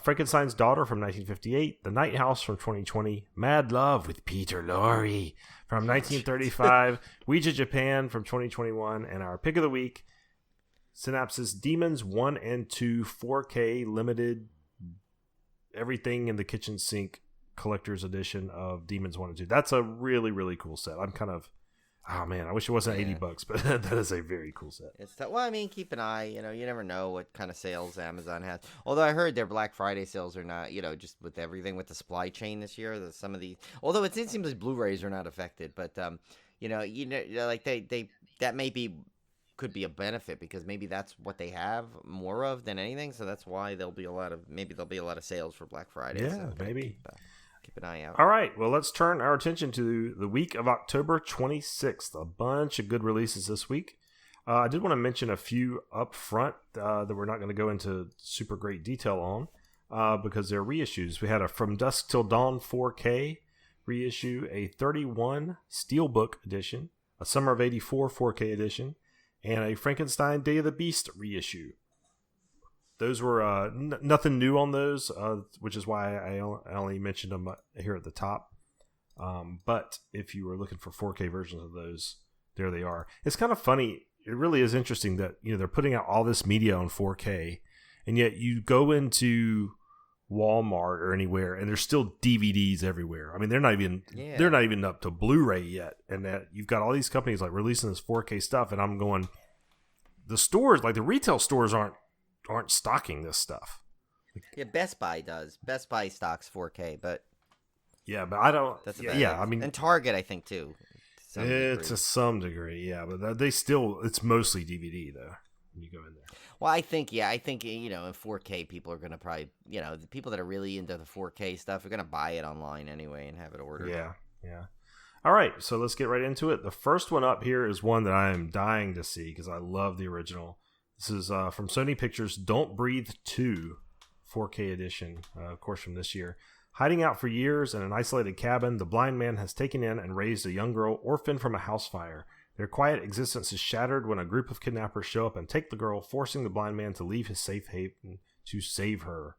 Frankenstein's Daughter from 1958, The Nighthouse from 2020, Mad Love with Peter Lorre from 1935, Ouija Japan from 2021, and our pick of the week, Synapsis Demons 1 and 2 4K limited everything in the kitchen sink collector's edition of Demons 1 and 2. That's a really, really cool set. I'm kind of, oh man, I wish it wasn't $80, but that is a very cool set. Well, I mean, keep an eye. You never know what kind of sales Amazon has. Although I heard their Black Friday sales are not, just with everything with the supply chain this year. Some of the, although it seems like Blu-rays are not affected, but like that may be. Could be a benefit because maybe that's what they have more of than anything, so that's why there'll be a lot of sales for Black Friday. Yeah, so maybe keep an eye out. All right, well, let's turn our attention to the week of October 26th. A bunch of good releases this week. I did want to mention a few up front that we're not going to go into super great detail on because they're reissues. We had a From Dusk Till Dawn 4K reissue, a 31 Steelbook edition, a Summer of 84 4K edition, and a Frankenstein Day of the Beast reissue. Those were nothing new on those, which is why I only mentioned them here at the top. But if you were looking for 4K versions of those, there they are. It's kind of funny. It really is interesting that they're putting out all this media on 4K, and yet you go into Walmart or anywhere, and there's still DVDs everywhere. I mean, they're not even up to Blu-ray yet, and that you've got all these companies like releasing this 4K stuff, and I'm going, the stores, like the retail stores, aren't stocking this stuff. Yeah, Best Buy does. Best Buy stocks 4K, but yeah, but I don't. That's I mean, and Target, I think too. To some degree, yeah, but they still, it's mostly DVD though. When you go in there. Well, I think in 4K, people are going to probably, the people that are really into the 4K stuff are going to buy it online anyway and have it ordered. Yeah. All right, so let's get right into it. The first one up here is one that I am dying to see because I love the original. This is from Sony Pictures, Don't Breathe 2 4K edition, of course, from this year. Hiding out for years in an isolated cabin, the blind man has taken in and raised a young girl orphaned from a house fire. Their quiet existence is shattered when a group of kidnappers show up and take the girl, forcing the blind man to leave his safe haven to save her.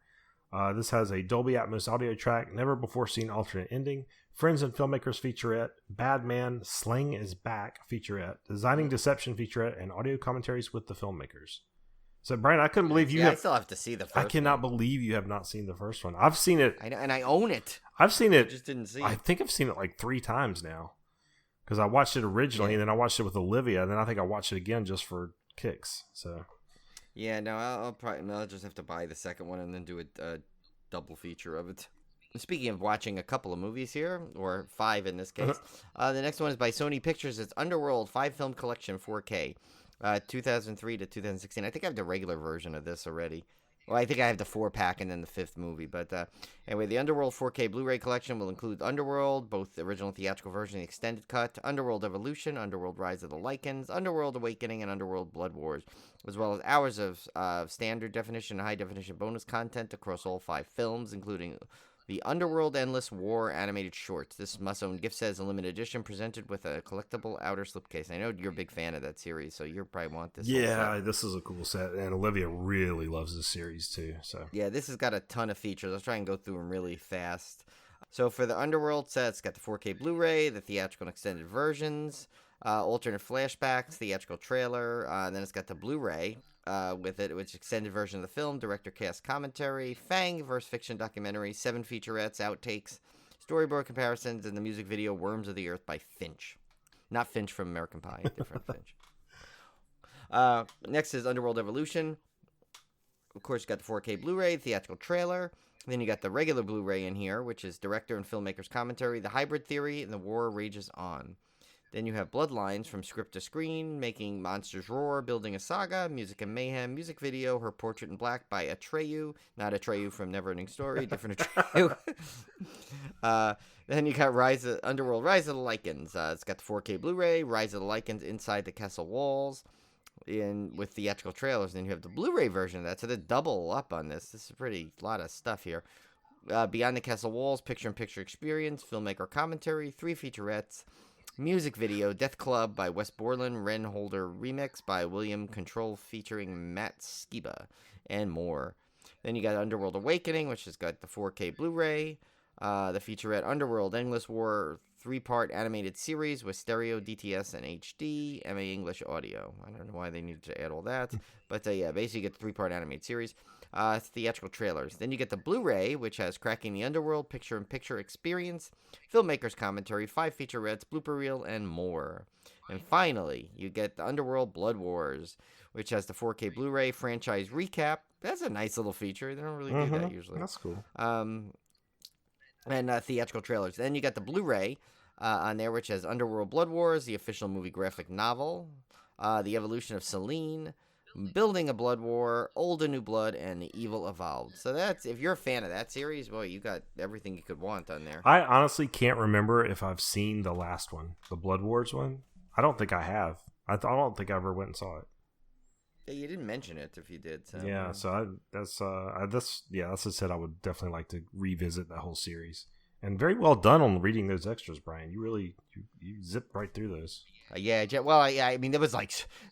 This has a Dolby Atmos audio track, never before seen alternate ending, Friends and Filmmakers featurette, Bad Man, Slang is Back featurette, Designing Deception featurette, and audio commentaries with the filmmakers. So, Brian, I couldn't believe you I still have to see the first one. I cannot believe you have not seen the first one. I've seen it. And I own it. I've seen it. I just didn't see it. I think I've seen it like 3 times now. Because I watched it originally, and then I watched it with Olivia, and then I think I watched it again just for kicks. So, yeah, no, I'll just have to buy the second one and then do a double feature of it. Speaking of watching a couple of movies here, or 5 in this case, the next one is by Sony Pictures. It's Underworld 5-film collection 4K, 2003 to 2016. I think I have the regular version of this already. Well, I think I have the 4-pack and then the 5th movie. But anyway, the Underworld 4K Blu-ray collection will include Underworld, both the original theatrical version and the extended cut, Underworld Evolution, Underworld Rise of the Lycans, Underworld Awakening, and Underworld Blood Wars, as well as hours of standard definition and high definition bonus content across all 5 films, including the Underworld Endless War animated shorts. This must-own gift set is a limited edition presented with a collectible outer slipcase. I know you're a big fan of that series, so you probably want this. Yeah, this is a cool set, and Olivia really loves this series too. So yeah, this has got a ton of features. Let's try and go through them really fast. So for the Underworld set, it's got the 4K Blu-ray, the theatrical and extended versions, alternate flashbacks, theatrical trailer, and then it's got the Blu-ray with it, which extended version of the film, director cast commentary, Fang verse fiction documentary, 7 featurettes, outtakes, storyboard comparisons, and the music video Worms of the Earth by Finch. Not Finch from American Pie, a different Finch. Next is Underworld Evolution. Of course, you got the 4K Blu-ray, theatrical trailer. Then you got the regular Blu-ray in here, which is director and filmmaker's commentary, the hybrid theory, and the war rages on. Then you have Bloodlines from script to screen, making monsters roar, building a saga, music and mayhem, music video, Her Portrait in Black by Atreyu, not Atreyu from Neverending Story, different Atreyu. Then you got Underworld Rise of the Lycans. It's got the 4K Blu-ray, Rise of the Lycans Inside the Castle Walls, with theatrical trailers. Then you have the Blu-ray version of that, so they double up on this. This is a lot of stuff here. Beyond the Castle Walls, picture-in-picture experience, filmmaker commentary, 3 featurettes, music video, Death Club by Wes Borland, Ren Holder remix by William Control featuring Matt Skiba, and more. Then you got Underworld Awakening, which has got the 4K Blu-ray, the featurette Underworld Endless War 3-part animated series with stereo, DTS, and HD, MA English audio. I don't know why they needed to add all that, but yeah, basically you get the 3-part animated series. Theatrical trailers. Then you get the Blu-ray, which has Cracking the Underworld, picture-in-picture experience, filmmaker's commentary, 5 featurettes, blooper reel, and more. And finally, you get the Underworld Blood Wars, which has the 4K Blu-ray franchise recap. That's a nice little feature. They don't really do that usually. That's cool. And theatrical trailers. Then you got the Blu-ray on there, which has Underworld Blood Wars, the official movie graphic novel, The Evolution of Selene, Building a Blood War, Old and New Blood, and The Evil Evolved. So that's, if you're a fan of that series, boy, you got everything you could want on there. I honestly can't remember if I've seen the last one, the Blood Wars one. I don't think I have. I don't think I ever went and saw it. Yeah, you didn't mention it if you did. So. Yeah, so that's a set I would definitely like to revisit that whole series. And very well done on reading those extras, Brian. You really you zipped right through those. I mean, there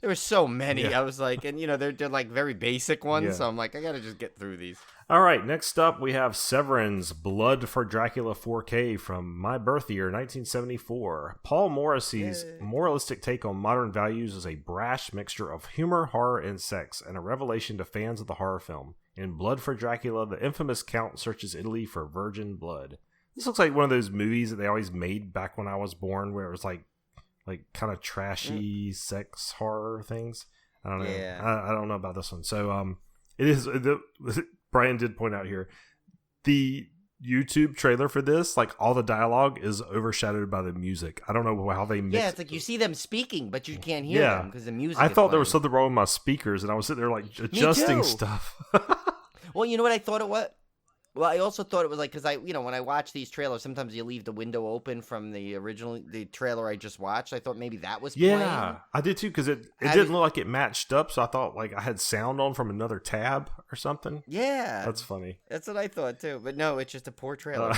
were so many. Yeah. I was like, and they're like very basic ones, Yeah. so I'm like, I gotta just get through these. All right, next up we have Severin's Blood for Dracula 4K from my birth year, 1974. Paul Morrissey's moralistic take on modern values is a brash mixture of humor, horror, and sex, and a revelation to fans of the horror film. In Blood for Dracula, the infamous Count searches Italy for virgin blood. This looks like one of those movies that they always made back when I was born, where it was like kind of trashy sex horror things. I don't know. Yeah. I don't know about this one. So it is. Brian did point out here the YouTube trailer for this. Like all the dialogue is overshadowed by the music. I don't know how they mix. Yeah, it's like you see them speaking, but you can't hear them because the music. I is thought there playing. was something wrong with my speakers, and I was sitting there like adjusting stuff. Well, you know what I thought it was? Well, I also thought it was like, because when I watch these trailers, sometimes you leave the window open from the trailer I just watched. I thought maybe that was playing. Yeah, I did too, because it didn't look like it matched up, so I thought like I had sound on from another tab or something. Yeah. That's funny. That's what I thought too, but no, it's just a poor trailer.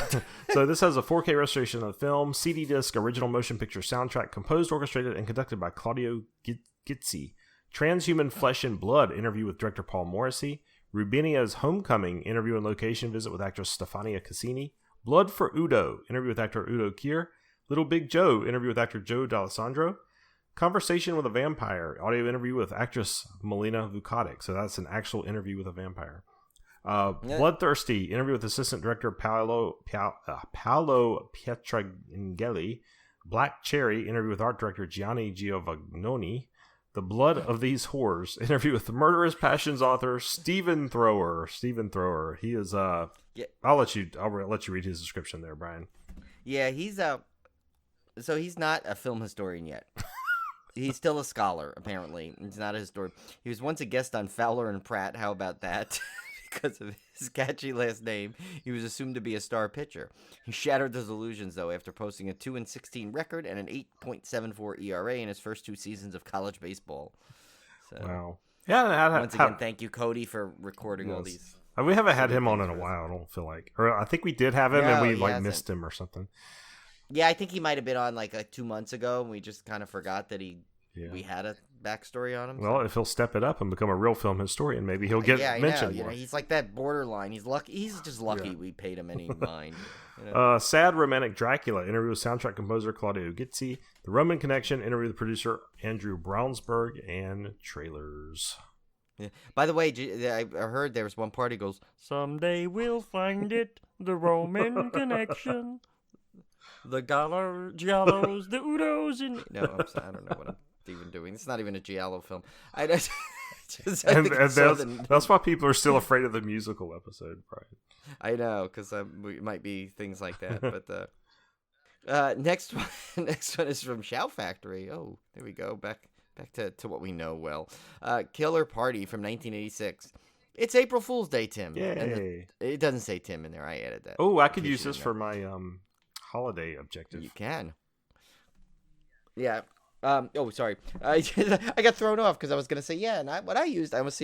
So this has a 4K restoration of the film, CD disc, original motion picture soundtrack, composed, orchestrated, and conducted by Claudio Gizzi. Transhuman Flesh and Blood interview with director Paul Morrissey. Rubinia's Homecoming, interview and location visit with actress Stefania Cassini. Blood for Udo, interview with actor Udo Kier. Little Big Joe, interview with actor Joe D'Alessandro. Conversation with a Vampire, audio interview with actress Melina Vukotic. So that's an actual interview with a vampire. Bloodthirsty, interview with assistant director Paolo Pietrangeli. Black Cherry, interview with art director Gianni Giovannoni. The Blood of These Whores, interview with the Murderous Passions author Stephen Thrower. He is I'll let you read his description there, Brian. Yeah, he's so he's not a film historian yet. He's still a scholar, apparently. He's not a historian. He was once a guest on Fowler and Pratt. How about that? Because of his catchy last name, he was assumed to be a star pitcher. He shattered those illusions, though, after posting a 2-16 record and an 8.74 ERA in his first 2 seasons of college baseball. So, wow. Yeah. Once again, thank you, Cody, for recording all these. We haven't had him on in a while, I don't feel like. Or I think we did have him, and we missed him or something. Yeah, I think he might have been on like 2 months ago, and we just kind of forgot that we had a backstory on him. Well, if he'll step it up and become a real film historian, maybe he'll get mentioned more. He's like that borderline. He's lucky. He's just lucky we paid him any mind. Sad Romantic Dracula, interview with soundtrack composer Claudio Gizzi. The Roman Connection, interview with producer Andrew Brownsberg, and trailers. Yeah. By the way, I heard there was one part he goes, "Someday we'll find it, the Roman Connection. The Giallos, the Udos, and..." No, I don't know what I'm even doing. It's not even a Giallo film. That's why people are still afraid of the musical episode, Brian. I know, because it might be things like that. But next one is from Shout Factory. Oh, there we go. Back to what we know well. Killer Party from 1986. It's April Fool's Day, Tim. Yay! It doesn't say Tim in there. I added that. Oh, I could use this for my holiday objective. You can. Yeah. Sorry. I got thrown off because I was gonna say and what I used. I went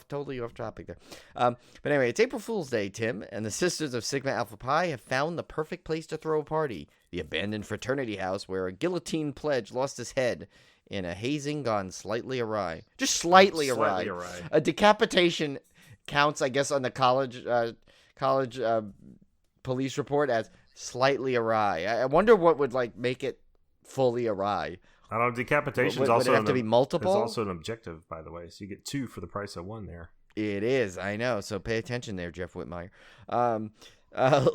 totally off topic there. But anyway, it's April Fool's Day, Tim, and the Sisters of Sigma Alpha Pi have found the perfect place to throw a party: the abandoned fraternity house where a guillotine pledge lost his head in a hazing gone slightly awry. Just slightly awry. A decapitation counts, I guess, on the college police report as slightly awry. I wonder what would make it fully awry. I don't know. Decapitation is would also it have to be multiple. It's also an objective, by the way. So you get 2 for the price of 1 there. It is. I know. So pay attention there, Jeff Whitmire.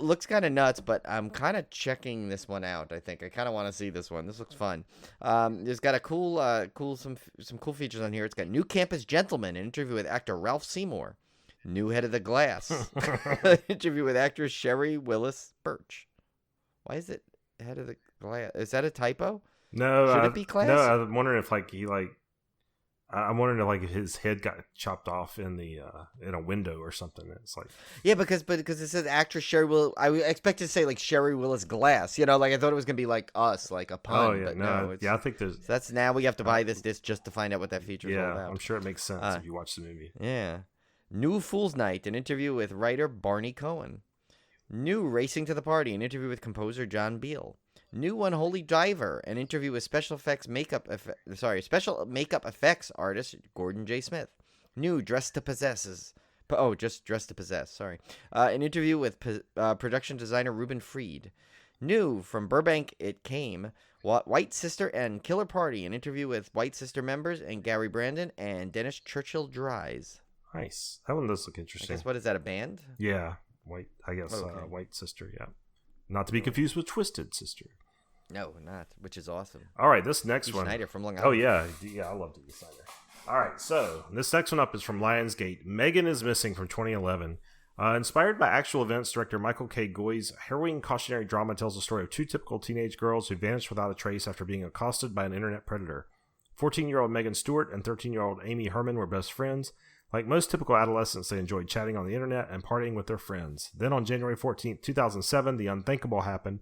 Looks kind of nuts, but I'm kind of checking this one out. I think I kind of want to see this one. This looks fun. There's got a some cool features on here. It's got new campus gentleman, an interview with actor Ralph Seymour, new head of the glass, interview with actress Sherry Willis Birch. Why is it head of the glass? Is that a typo? No, should it be class? No, I'm wondering if I'm wondering if his head got chopped off in a window or something. It's because it says actress Sherry Willis. I expected to say Sherry Willis Glass. I thought it was gonna be like us, like a pun. Oh yeah, but no, I think there's. So that's now we have to buy this disc just to find out what that feature is all about. I'm sure it makes sense if you watch the movie. Yeah, New Fool's Night, an interview with writer Barney Cohen. New Racing to the Party, an interview with composer John Beal. New Unholy Diver, an interview with special makeup effects artist Gordon J. Smith. New Dressed to Possess. Dressed to Possess. Sorry. An interview with production designer Ruben Freed. New from Burbank, It Came. White Sister and Killer Party, an interview with White Sister members and Gary Brandon and Dennis Churchill Dries. Nice. That one does look interesting. I guess, what is that, a band? Yeah. White Sister, yeah. Not to be confused with Twisted Sister. No, not, which is awesome. All right, this next one. Snyder from Long Oh, Island. yeah, I love Dee Snyder. All right, so this next one up is from Lionsgate. Megan is Missing from 2011. Inspired by actual events, director Michael K. Goy's harrowing cautionary drama tells the story of 2 typical teenage girls who vanished without a trace after being accosted by an internet predator. 14-year-old Megan Stewart and 13-year-old Amy Herman were best friends. Like most typical adolescents, they enjoyed chatting on the internet and partying with their friends. Then on January 14th, 2007, the unthinkable happened.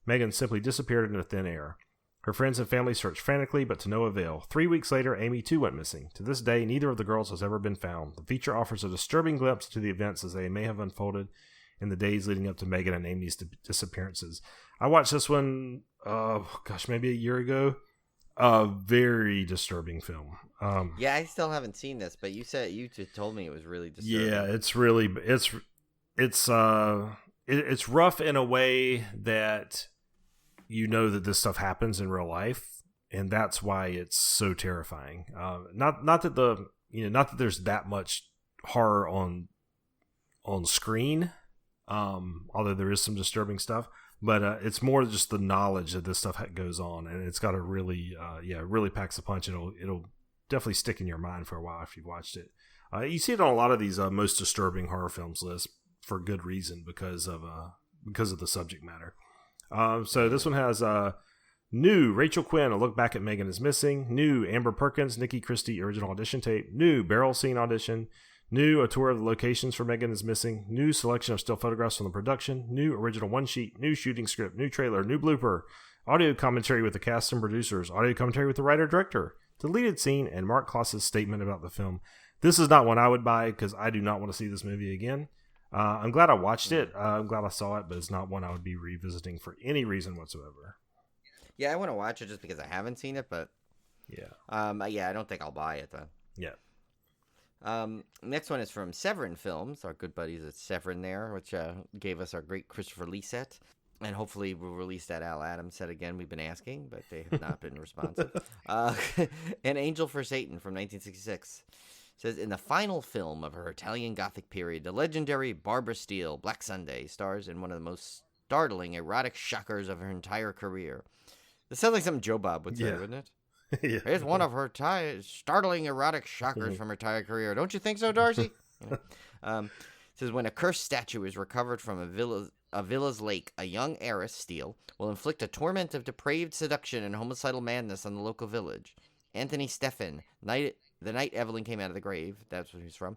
Megan simply disappeared into thin air. Her friends and family searched frantically, but to no avail. 3 weeks later, Amy too went missing. To this day, neither of the girls has ever been found. The feature offers a disturbing glimpse into the events as they may have unfolded in the days leading up to Megan and Amy's disappearances. I watched this one, maybe a year ago. a very disturbing film. Yeah, I still haven't seen this, but you just told me it was really disturbing. Yeah, it's really it's rough in a way that you know that this stuff happens in real life, and that's why it's so terrifying. Not that there's that much horror on screen, although there is some disturbing stuff. But it's more just the knowledge that this stuff goes on, and it's got a really, it really packs a punch. It'll definitely stick in your mind for a while after you've watched it. You see it on a lot of these most disturbing horror films lists for good reason because of the subject matter. So this one has new Rachel Quinn, a look back at Megan is Missing. New Amber Perkins, Nikki Christie original audition tape. New barrel scene audition. New a tour of the locations for Megan is Missing. New selection of still photographs from the production. New original one sheet. New shooting script. New trailer. New blooper. Audio commentary with the cast and producers. Audio commentary with the writer-director. Deleted scene and Mark Kloss's statement about the film. This is not one I would buy because I do not want to see this movie again. I'm glad I watched it. I'm glad I saw it, but it's not one I would be revisiting for any reason whatsoever. Yeah, I want to watch it just because I haven't seen it, but yeah, I don't think I'll buy it though. Yeah. Next one is from Severin Films, our good buddies at Severin there, which gave us our great Christopher Lee set. And hopefully we'll release that Al Adams set again. We've been asking, but they have not been responsive. An Angel for Satan from 1966. Says, in the final film of her Italian Gothic period, the legendary Barbara Steele, Black Sunday, stars in one of the most startling erotic shockers of her entire career. This sounds like something Joe Bob would say, wouldn't it? Yeah. Here's one of her startling erotic shockers from her entire career. Don't you think so, Darcy? Says, when a cursed statue is recovered from a villa's lake, a young heiress, Steele, will inflict a torment of depraved seduction and homicidal madness on the local village. Anthony Stephan, the night Evelyn came out of the grave, that's where he's from.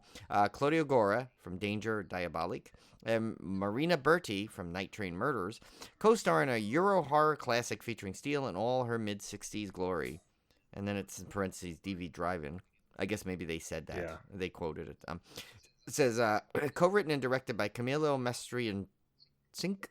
Claudio Gora from Danger Diabolique. And Marina Berti from Night Train Murders co-star in a Euro horror classic featuring Steele in all her mid-60s glory. And then it's in parentheses, DV Drive-In. I guess maybe they said that. Yeah. They quoted it. It says, co-written and directed by Camillo Mastri and Sink.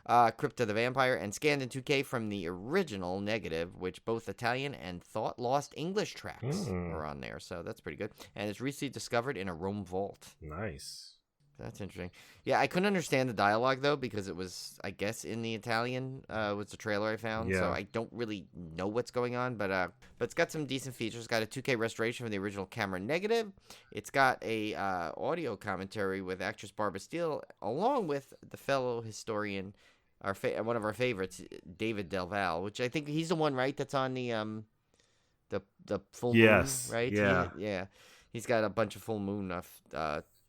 Crypta the Vampire, and scanned in 2K from the original negative, which both Italian and thought lost English tracks are on there, so that's pretty good. And it's recently discovered in a Rome vault. Nice. That's interesting. Yeah, I couldn't understand the dialogue, though, because it was, I guess, in the Italian, was the trailer I found, so I don't really know what's going on, but it's got some decent features. It's got a 2K restoration from the original camera negative. It's got a audio commentary with actress Barbara Steele, along with the fellow historian, one of our favorites, David Del Valle, which I think he's the one, right, that's on the full moon, right? Yeah. He's got a bunch of full moon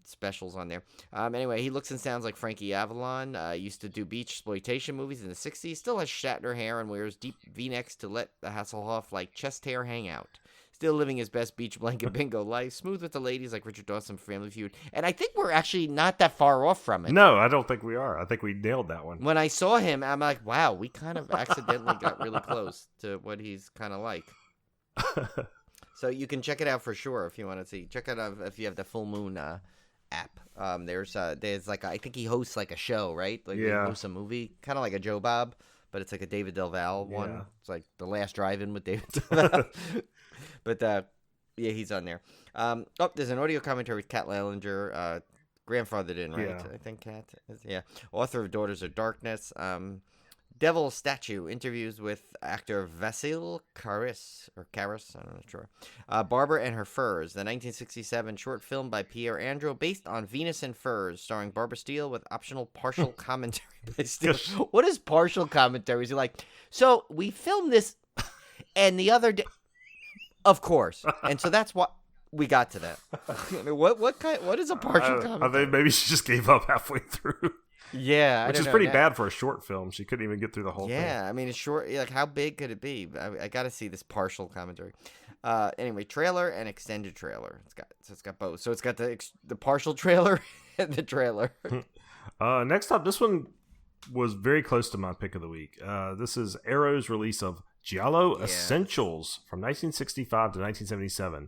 specials on there. Anyway, he looks and sounds like Frankie Avalon. Used to do beach exploitation movies in the 60s. Still has Shatner hair and wears deep V-necks to let the Hasselhoff-like chest hair hang out. Still living his best beach blanket bingo life. Smooth with the ladies like Richard Dawson from Family Feud. And I think we're actually not that far off from it. No, I don't think we are. I think we nailed that one. When I saw him, I'm like, wow, we kind of accidentally got really close to what he's kind of like. So you can check it out for sure if you want to see. Check it out if you have the Full Moon app. There's like, I think he hosts like a show, right? Like he hosts a movie, kind of like a Joe Bob, but it's like a David Del Valle one. Yeah. It's like The Last Drive-In with David Del Valle. But he's on there. There's an audio commentary with Kat Lallinger, grandfathered in, right? Yeah. I think Kat. Yeah. Author of Daughters of Darkness. Devil Statue, interviews with actor Vasil Karis, I'm not sure. Barbara and Her Furs, the 1967 short film by Pierre Andro based on Venus and Furs, starring Barbara Steele with optional partial commentary by Steele. What is partial commentary? Is he like, so we filmed this and the other day, of course. And so that's what we got to that. I mean, what is a partial commentary? I think maybe she just gave up halfway through. Yeah, which is pretty bad for a short film. She couldn't even get through the whole thing. Yeah, I mean, it's short. Like, how big could it be? I got to see this partial commentary. Anyway, trailer and extended trailer. It's got both. So it's got the partial trailer and the trailer. Next up, this one was very close to my pick of the week. This is Arrow's release of Giallo Essentials from 1965 to 1977.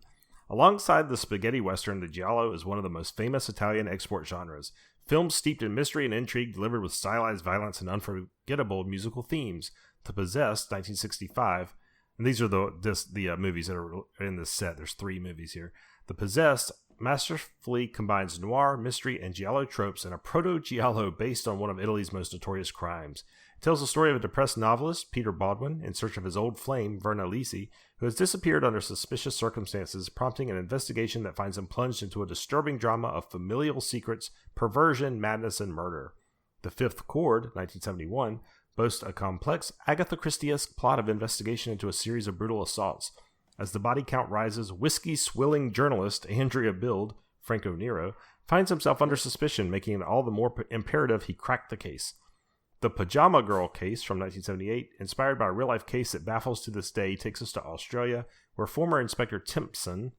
Alongside the spaghetti western, the Giallo is one of the most famous Italian export genres. Films steeped in mystery and intrigue, delivered with stylized violence and unforgettable musical themes. The Possessed, 1965, And these are the movies that are in this set. There's 3 movies here. The Possessed masterfully combines noir, mystery, and giallo tropes in a proto-giallo based on one of Italy's most notorious crimes. It tells the story of a depressed novelist, Peter Baldwin, in search of his old flame, Verna Lisi, who has disappeared under suspicious circumstances, prompting an investigation that finds him plunged into a disturbing drama of familial secrets, perversion, madness, and murder. The Fifth Chord, 1971, boasts a complex Agatha Christie-esque plot of investigation into a series of brutal assaults. As the body count rises, whiskey-swilling journalist Andrea Bild, Franco Nero, finds himself under suspicion, making it all the more imperative he crack the case. The Pajama Girl case from 1978, inspired by a real-life case that baffles to this day, takes us to Australia, where former Inspector Timpson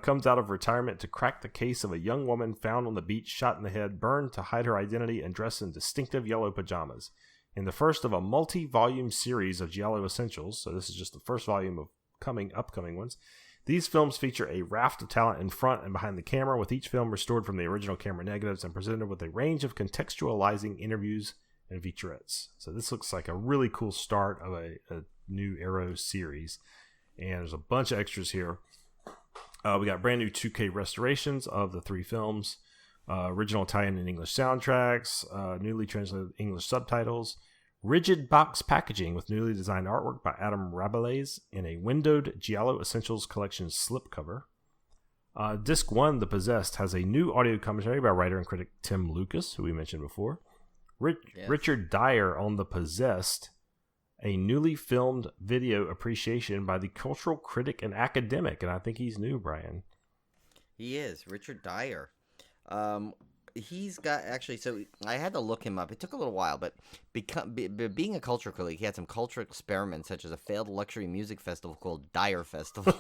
comes out of retirement to crack the case of a young woman found on the beach, shot in the head, burned to hide her identity, and dressed in distinctive yellow pajamas. In the first of a multi-volume series of Giallo Essentials, so this is just the first volume of upcoming ones, these films feature a raft of talent in front and behind the camera, with each film restored from the original camera negatives and presented with a range of contextualizing interviews and featurettes. So this looks like a really cool start of a new Arrow series. And there's a bunch of extras here. We got brand new 2K restorations of the 3 films, original Italian and English soundtracks, newly translated English subtitles, rigid box packaging with newly designed artwork by Adam Rabelais in a windowed Giallo Essentials collection slipcover. Disc 1, The Possessed, has a new audio commentary by writer and critic Tim Lucas, who we mentioned before. Richard Dyer on The Possessed, a newly filmed video appreciation by the cultural critic and academic, and I think he's new, Brian. He is, Richard Dyer. He's got, actually, so I had to look him up. It took a little while, but being a culture critic, he had some cultural experiments, such as a failed luxury music festival called Dyer Festival.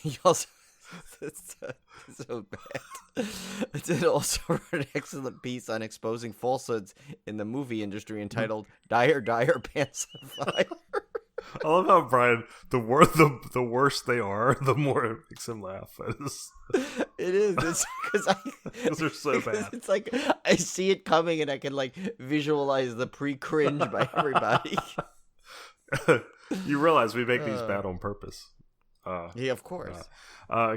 He also, it's so bad. It did also wrote an excellent piece on exposing falsehoods in the movie industry entitled Dyer Pants on Fire. I love how, Brian, the worse they are, the more it makes him laugh. It is. It's because they're so bad. It's like I see it coming and I can like visualize the pre-cringe by everybody. You realize we make these bad on purpose. Yeah, of course.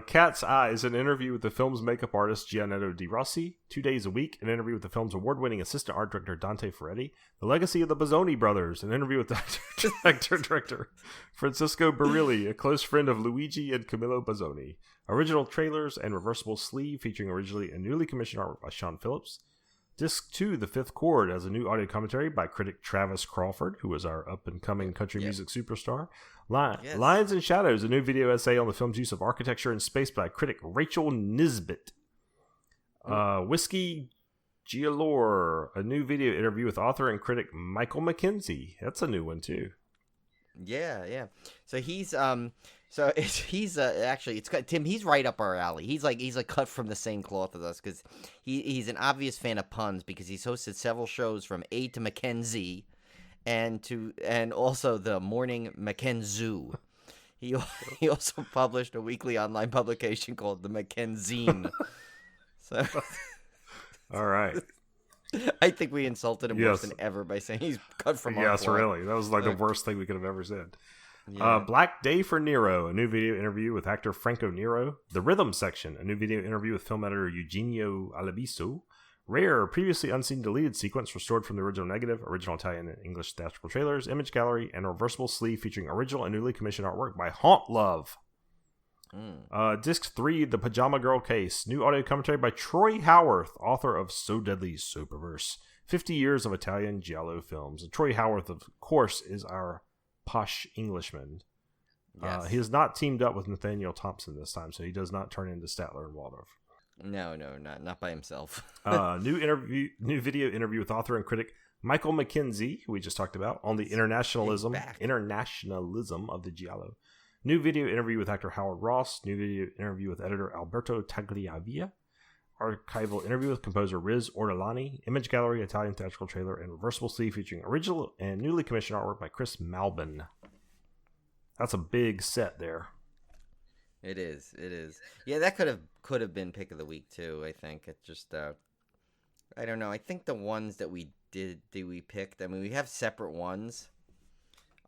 Cat's Eye is an interview with the film's makeup artist Gianetto Di Rossi. 2 days a week, an interview with the film's award-winning assistant art director Dante Ferretti. The Legacy of the Bozzoni Brothers, an interview with actor-director Francisco Barilli, a close friend of Luigi and Camillo Bozzoni. Original trailers and reversible sleeve featuring originally and newly commissioned artwork by Sean Phillips. Disc 2, The Fifth Chord, has a new audio commentary by critic Travis Crawford, who is our up-and-coming country music superstar. Lines and Shadows, a new video essay on the film's use of architecture and space by critic Rachel Nisbet. Whiskey Giallo, a new video interview with author and critic Michael McKenzie. That's a new one, too. Yeah. So he's actually, it's got Tim. He's right up our alley. He's like cut from the same cloth as us because he's an obvious fan of puns because he's hosted several shows from A to Mackenzie, and also the Morning Mackenzie. He also published a weekly online publication called The Mackenzine. So, all right. I think we insulted him worse than ever by saying he's cut from our cloth. Really. That was like the worst thing we could have ever said. Yeah. Black Day for Nero, a new video interview with actor Franco Nero. The Rhythm Section, a new video interview with film editor Eugenio Alabiso. Rare, previously unseen deleted sequence restored from the original negative, original Italian and English theatrical trailers, image gallery, and a reversible sleeve featuring original and newly commissioned artwork by Haunt Love. Disc 3, The Pajama Girl Case, new audio commentary by Troy Howarth, author of So Deadly, So Perverse, 50 years of Italian Giallo films. And Troy Howarth, of course, is our posh Englishman. Yes. He has not teamed up with Nathaniel Thompson this time, so he does not turn into Statler and Waldorf. No, not by himself. New video interview with author and critic Michael McKenzie, who we just talked about, on the internationalism of the Giallo. New video interview with actor Howard Ross. New video interview with editor Alberto Tagliavia. Archival interview with composer Riz Ortolani. Image gallery, Italian theatrical trailer, and reversible sleeve featuring original and newly commissioned artwork by Chris Malbin. That's a big set there. It is. Yeah, that could have been pick of the week too. I think it just I don't know. I think the ones that we picked. I mean, we have separate ones.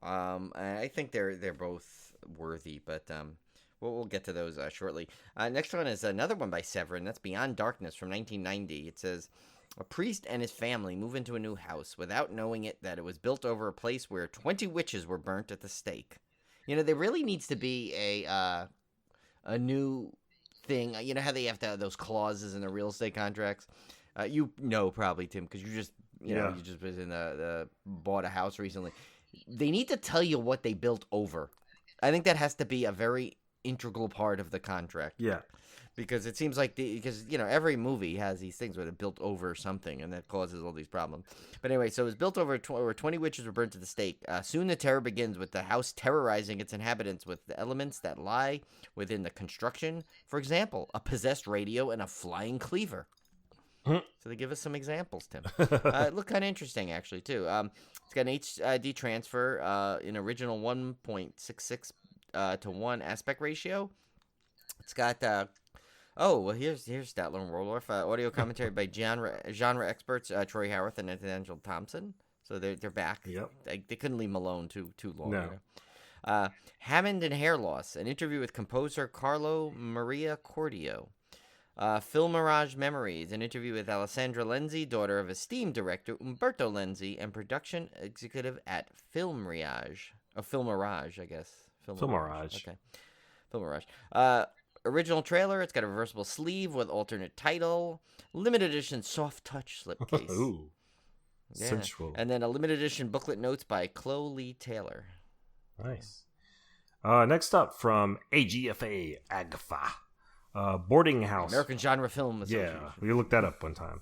I think they're both worthy, but we'll get to those shortly. Next one is another one by Severin. That's Beyond Darkness from 1990. It says, a priest and his family move into a new house without knowing that it was built over a place where 20 witches were burnt at the stake. You know, there really needs to be a new thing. You know how they have to have those clauses in the real estate contracts? You know probably, Tim, because you just you just was in the bought a house recently. They need to tell you what they built over. I think that has to be a very integral part of the contract. Yeah. Because it seems like every movie has these things where they're built over something, and that causes all these problems. But anyway, so it was built over where 20 witches were burnt to the stake. Soon the terror begins, with the house terrorizing its inhabitants with the elements that lie within the construction. For example, a possessed radio and a flying cleaver. So they give us some examples, Tim. It looked kind of interesting, actually, too. It's got an HD transfer, in original 1.66 to 1 aspect ratio. It's got here's Statler and Waldorf, audio commentary by genre experts Troy Howarth and Nathaniel Thompson. So they're back. Yep. They couldn't leave them alone too long. No. You know? Hammond and Hair Loss, an interview with composer Carlo Maria Cordio. Film Mirage Memories, an interview with Alessandra Lenzi, daughter of esteemed director Umberto Lenzi, and production executive at Film Mirage, I guess. Film Mirage. Okay. Film Mirage. Original trailer, it's got a reversible sleeve with alternate title. Limited edition soft touch slipcase. Ooh. Yeah. Sensual. And then a limited edition booklet notes by Chloe Lee Taylor. Nice. Next up from AGFA AGFA. Boarding House. American Genre Film Association. Yeah, we looked that up one time.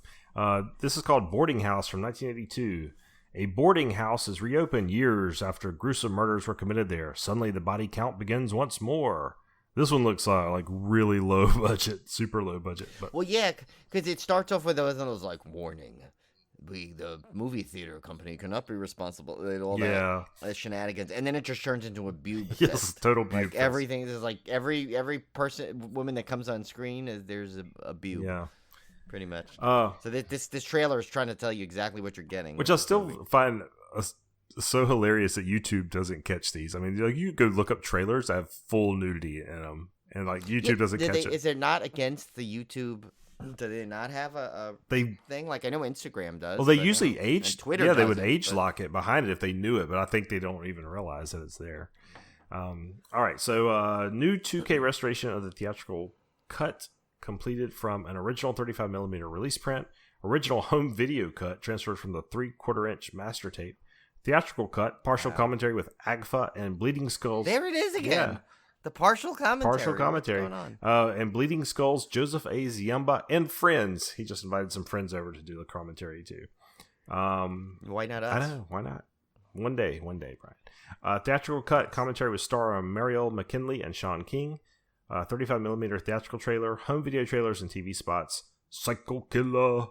This is called Boarding House from 1982. A boarding house is reopened years after gruesome murders were committed there. Suddenly, the body count begins once more. This one looks like really low budget, super low budget. But well, yeah, because it starts off with those like, warning. The movie theater company cannot be responsible. All that shenanigans, and then it just turns into a boob. Yes, total boob. Like everything is like every woman that comes on screen there's a boob. Yeah, pretty much. So this trailer is trying to tell you exactly what you're getting. Which I still find so hilarious that YouTube doesn't catch these. I mean, you go look up trailers that have full nudity in them, and YouTube doesn't catch it. Is it not against the YouTube? Do they not have a thing? Like, I know Instagram does. Well, they usually age. Twitter yeah, they would age lock it behind it if they knew it, but I think they don't even realize that it's there. All right, so new 2K restoration of the theatrical cut completed from an original 35mm release print, original home video cut transferred from the 3/4-inch master tape, theatrical cut, partial commentary with Agfa and Bleeding Skulls. There it is again. Yeah. The partial commentary. Partial commentary. What's going on? And Bleeding Skulls, Joseph A. Ziamba, and friends. He just invited some friends over to do the commentary too. Why not us? I know. Why not? One day, Brian. Theatrical cut commentary with star Mariel McKinley and Sean King. 35mm theatrical trailer, home video trailers and TV spots. Psycho Killer,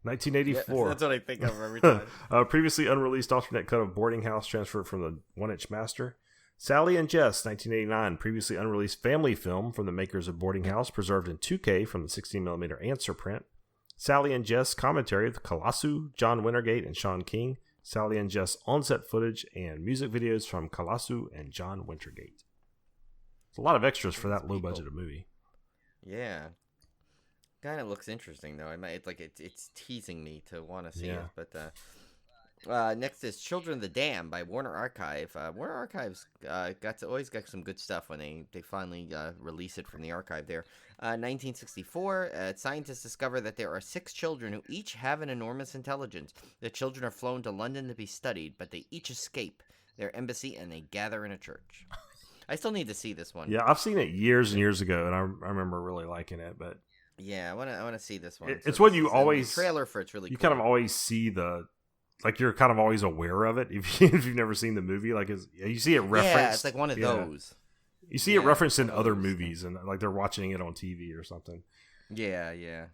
1984. Yeah, that's what I think of every time. Previously unreleased alternate cut of Boarding House transferred from the 1-inch master. Sally and Jess, 1989, previously unreleased family film from the makers of Boarding House, preserved in 2K from the 16mm answer print. Sally and Jess commentary with Kalassu, John Wintergate, and Sean King. Sally and Jess on-set footage and music videos from Kalassu and John Wintergate. It's a lot of extras for that low-budget movie. Yeah. Kind of looks interesting, though. It's teasing me to want to see it, but... next is Children of the Dam by Warner Archive. Warner Archive's always got some good stuff when they finally release it from the archive there. 1964, scientists discover that there are 6 children who each have an enormous intelligence. The children are flown to London to be studied, but they each escape their embassy and they gather in a church. I still need to see this one. Yeah, I've seen it years and years ago, and I remember really liking it. But yeah, I want to see this one. It's what you always trailer for. It's really you cool. kind of always see you're kind of always aware of it if you've never seen the movie. You see it referenced. Yeah, it's like one of those. You see it referenced in other movies, and like they're watching it on TV or something. Yeah, yeah.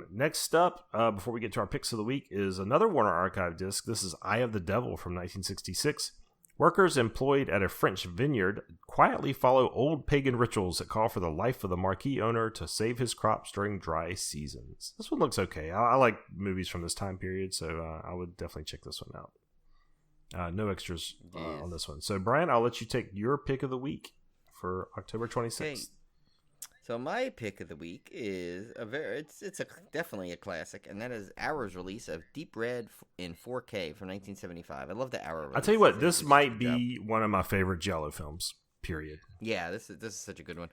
Next up, before we get to our picks of the week, is another Warner Archive disc. This is Eye of the Devil from 1966. Workers employed at a French vineyard quietly follow old pagan rituals that call for the life of the marquee owner to save his crops during dry seasons. This one looks okay. I like movies from this time period, so I would definitely check this one out. No extras on this one. So, Brian, I'll let you take your pick of the week for October 26th. Okay. So my pick of the week is definitely a classic, and that is Arrow's release of Deep Red in 4K from 1975. I love the Arrow release. I'll tell you what, this might be one of my favorite Giallo films, period. Yeah, this is such a good one.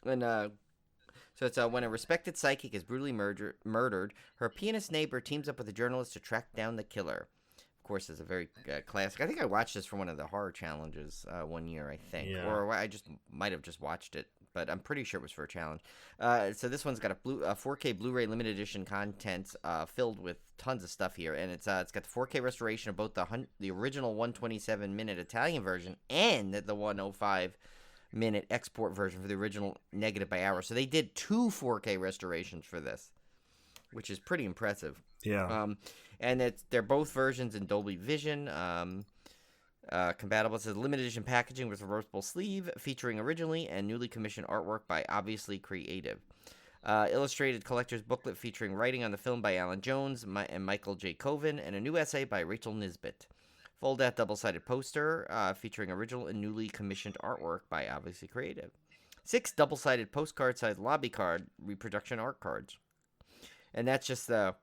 And so it's when a respected psychic is brutally murdered, her pianist neighbor teams up with a journalist to track down the killer. Of course, it's a very classic. I think I watched this for one of the horror challenges one year, I think. Yeah. Or I might have just watched it, but I'm pretty sure it was for a challenge. So this one's got a 4K Blu-ray limited edition content filled with tons of stuff here, and it's got the 4K restoration of both the original 127-minute Italian version and the 105-minute export version for the original negative by Arrow. So they did 2 4K restorations for this, which is pretty impressive. Yeah. And they're both versions in Dolby Vision. Compatible. It says limited edition packaging with reversible sleeve, featuring originally and newly commissioned artwork by Obviously Creative. Illustrated collector's booklet featuring writing on the film by Alan Jones and Michael J. Coven, and a new essay by Rachel Nisbet. Fold-out double-sided poster featuring original and newly commissioned artwork by Obviously Creative. 6 double-sided postcard-sized lobby card reproduction art cards. And that's just the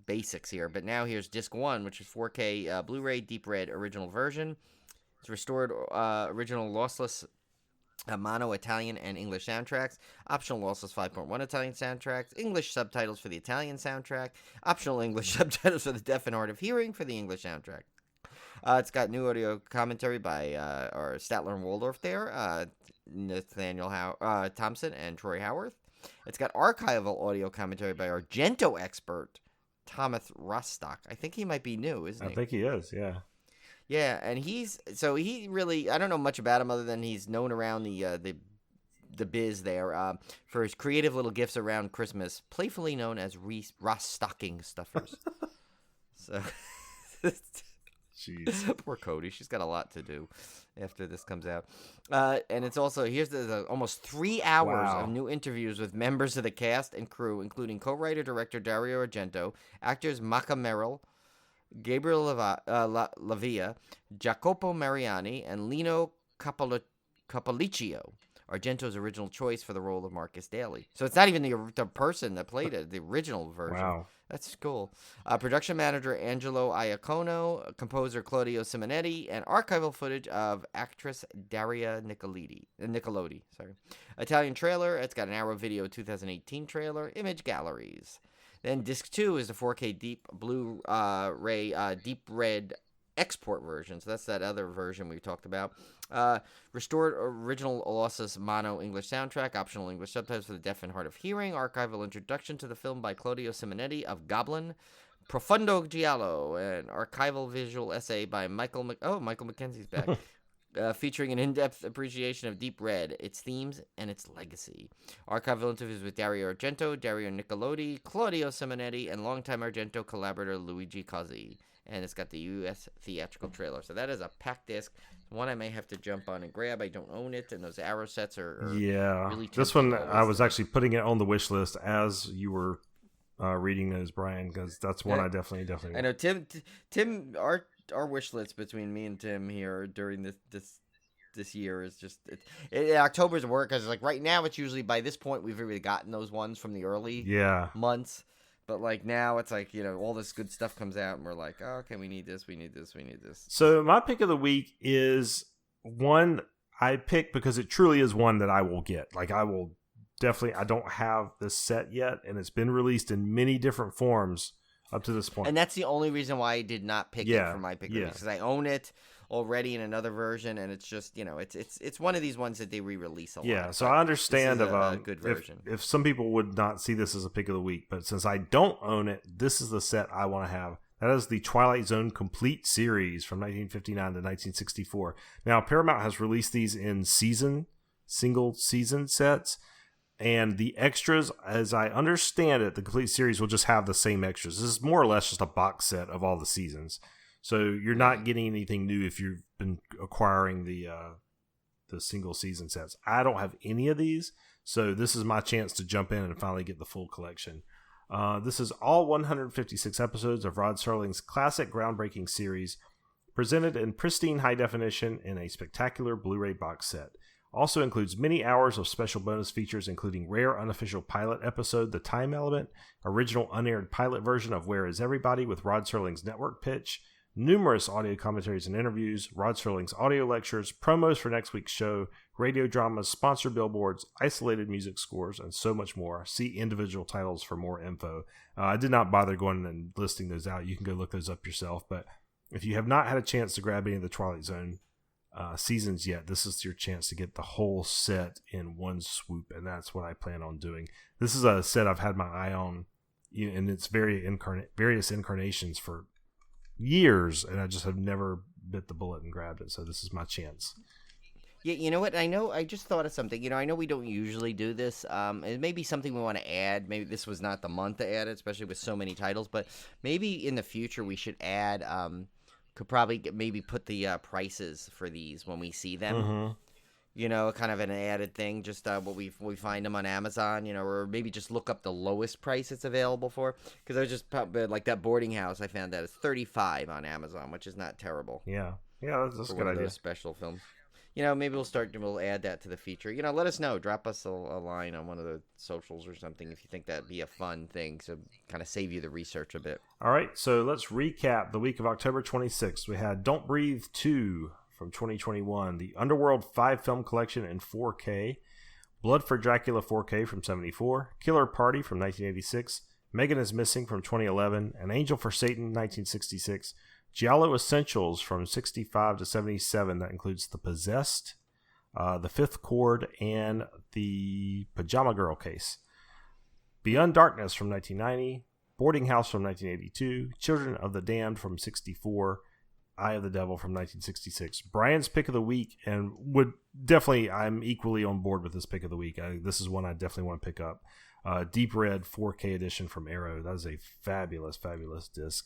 basics here, but now here's disc 1, which is 4K Blu-ray Deep Red original version. It's restored original lossless mono Italian and English soundtracks, optional lossless 5.1 Italian soundtracks, English subtitles for the Italian soundtrack, optional English subtitles for the deaf and hard of hearing for the English soundtrack. It's got new audio commentary by our Statler and Waldorf there, Nathaniel Thompson and Troy Howarth. It's got archival audio commentary by our Argento expert, Thomas Rostock. I think he might be new, isn't he? I think he is, yeah. Yeah, and he really, I don't know much about him other than he's known around the biz there for his creative little gifts around Christmas, playfully known as Rostocking stuffers. So, jeez. Poor Cody. She's got a lot to do after this comes out. And it's also, here's the almost 3 hours of new interviews with members of the cast and crew, including co-writer-director Dario Argento, actors Maca Merrill, Gabriel Lavia, Jacopo Mariani, and Lino Capoliccio, Argento's original choice for the role of Marcus Daly. So it's not even the person that played it, the original version. Wow. That's cool. Production manager Angelo Iacono, composer Claudio Simonetti, and archival footage of actress Daria Nicolodi. Italian trailer. It's got an Arrow Video 2018 trailer. Image galleries. Then disc 2 is the 4K Deep Blu-ray Deep Red export version. So that's that other version we talked about. Restored original lossless mono English soundtrack, optional English subtitles for the deaf and hard of hearing, archival introduction to the film by Claudio Simonetti of Goblin, Profondo Giallo, an archival visual essay by Michael McKenzie's back, featuring an in-depth appreciation of Deep Red, its themes, and its legacy. Archival interviews with Dario Argento, Dario Nicolodi, Claudio Simonetti, and longtime Argento collaborator Luigi Cozzi. And it's got the U.S. theatrical trailer. So that is a packed disc. One I may have to jump on and grab. I don't own it, and those Arrow sets are really this one, I was actually putting it on the wish list as you were reading those, Brian, because that's one I definitely I know, Tim, our wish list between me and Tim here during this year is just October's work, because like right now it's usually by this point we've already gotten those ones from the early months. But, like, now it's like, all this good stuff comes out, and we're like, oh, okay, we need this, we need this, we need this. So, my pick of the week is one I picked because it truly is one that I will get. Like, I don't have this set yet, and it's been released in many different forms up to this point. And that's the only reason why I did not pick it for my pick of the week, because I own it already in another version, and it's just, it's one of these ones that they re-release a lot. Yeah, so I understand a good version. If some people would not see this as a pick of the week, but since I don't own it, this is the set I want to have. That is the Twilight Zone Complete series from 1959 to 1964. Now, Paramount has released these in single season sets, and the extras, as I understand it, the complete series will just have the same extras. This is more or less just a box set of all the seasons. So you're not getting anything new if you've been acquiring the single season sets. I don't have any of these, so this is my chance to jump in and finally get the full collection. This is all 156 episodes of Rod Serling's classic groundbreaking series, presented in pristine high definition in a spectacular Blu-ray box set. Also includes many hours of special bonus features, including rare unofficial pilot episode The Time Element, original unaired pilot version of Where Is Everybody with Rod Serling's network pitch, numerous audio commentaries and interviews, Rod Serling's audio lectures, promos for next week's show, radio dramas, sponsored billboards, isolated music scores, and so much more. See individual titles for more info. I did not bother going and listing those out. You can go look those up yourself, but if you have not had a chance to grab any of the Twilight Zone seasons yet, this is your chance to get the whole set in one swoop, and that's what I plan on doing. This is a set I've had my eye on in its various incarnations for years, and I just have never bit the bullet and grabbed it, so this is my chance. Yeah, you know what? I just thought of something. I know we don't usually do this. It may be something we want to add. Maybe this was not the month to add it, especially with so many titles, but maybe in the future we should add... could probably maybe put the prices for these when we see them. Mm-hmm. Kind of an added thing, just what we find them on Amazon, or maybe just look up the lowest price it's available for. Because I was just like that boarding house, I found that it's $35 on Amazon, which is not terrible. Yeah, that's a good idea. Special films. Maybe we'll add that to the feature. Let us know. Drop us a line on one of the socials or something if you think that'd be a fun thing. So kind of save you the research a bit. All right, so let's recap the week of October 26th. We had Don't Breathe 2 from 2021, the Underworld 5-film collection in 4K, Blood for Dracula 4K from 74, Killer Party from 1986, Megan is Missing from 2011, An Angel for Satan 1966, Giallo Essentials from 65 to 77. That includes The Possessed, The Fifth Chord, and the Pajama Girl case. Beyond Darkness from 1990, Boarding House from 1982, Children of the Damned from 64, Eye of the Devil from 1966. Brian's pick of the week, and I'm equally on board with this pick of the week. This is one I definitely want to pick up. Deep Red 4K edition from Arrow. That is a fabulous, fabulous disc.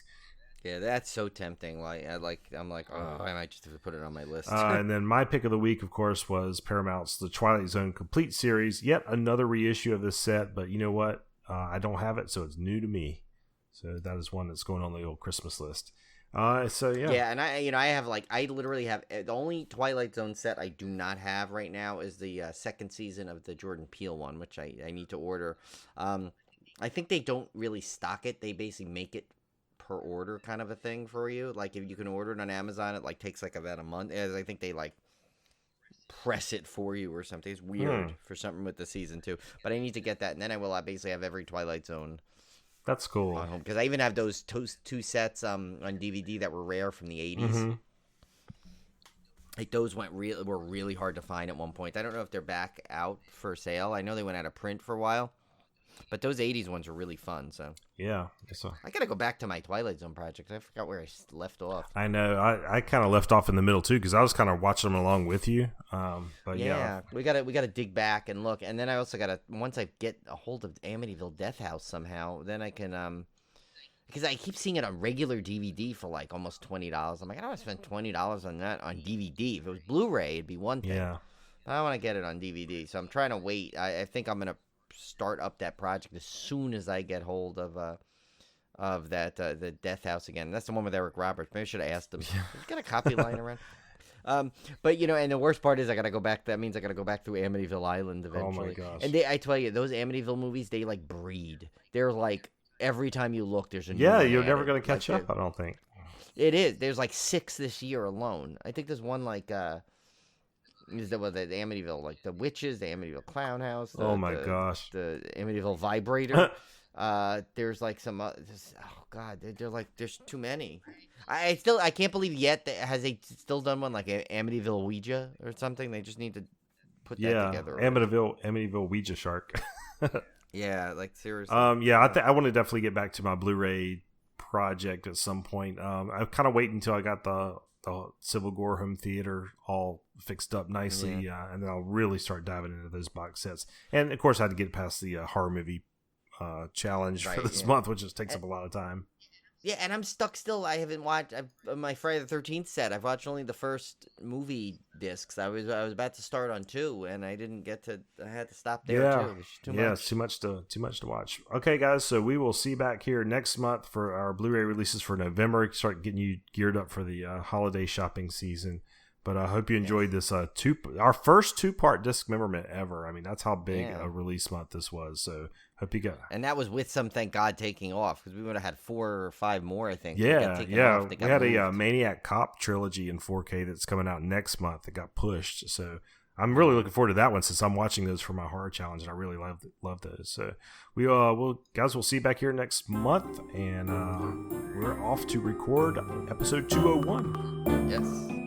Yeah, that's so tempting. I'm like, oh, I might just have to put it on my list. And then my pick of the week, of course, was Paramount's The Twilight Zone Complete Series. Yet another reissue of this set, but you know what? I don't have it, so it's new to me. So that is one that's going on the old Christmas list. Yeah, and I have I literally have the only Twilight Zone set I do not have right now is the second season of the Jordan Peele one, which I need to order. I think they don't really stock it; they basically make it per order kind of a thing for you. Like if you can order it on Amazon, it takes about a month. I think they press it for you or something. It's weird for something with the season 2, but I need to get that, and then I will basically have every Twilight Zone. That's cool. On home, because I even have those two sets on DVD that were rare from the 80s. Mm-hmm. Those were really hard to find at one point. I don't know if they're back out for sale. I know they went out of print for a while. But those 80s ones are really fun, so. Yeah. I got to go back to my Twilight Zone project. I forgot where I left off. I know. I kind of left off in the middle, too, because I was kind of watching them along with you. But yeah. We got to dig back and look. And then I also got to, once I get a hold of Amityville Death House somehow, then I can, because I keep seeing it on regular DVD for almost $20. I'm like, I don't want to spend $20 on that on DVD. If it was Blu-ray, it'd be one thing. Yeah. But I want to get it on DVD, so I'm trying to wait. I think I'm going to start up that project as soon as I get hold of that the Death House again. That's the one with Eric Roberts. Maybe I should have asked him. He's got a copy lying around. But and the worst part is I gotta go back. That means I gotta go back through Amityville Island eventually. Oh my gosh! And I tell you, those Amityville movies, they breed. They're every time you look, there's a new yeah. You're never gonna catch up. I don't think it is. There's 6 this year alone. I think there's one is the Amityville, the witches, the Amityville Clown House. Oh my gosh! The Amityville Vibrator. There's some. Oh God, there's too many. I can't believe yet that has they still done one Amityville Ouija or something. They just need to put that together. Amityville Ouija Shark. Yeah, seriously. I want to definitely get back to my Blu-ray project at some point. I kind of wait until I got the Civil Gore home theater all fixed up nicely, and then I'll really start diving into those box sets. And of course, I had to get past the horror movie challenge for this month, which just takes up a lot of time. Yeah, and I'm stuck still. I haven't watched my Friday the 13th set. I've watched only the first movie discs. I was about to start on 2, and I didn't get to. I had to stop there too. It was too much. It's too much to watch. Okay, guys, so we will see you back here next month for our Blu-ray releases for November. Start getting you geared up for the holiday shopping season. But I hope you enjoyed this our first 2-part Dismemberment ever. I mean, that's how big a release month this was. So hope you got. And that was with some, thank God, taking off, because we would have had 4 or 5 more, I think. Yeah. We had a Maniac Cop trilogy in 4K that's coming out next month that got pushed. So I'm really looking forward to that one since I'm watching those for my horror challenge, and I really love those. So we'll see you back here next month, and we're off to record episode 201. Yes.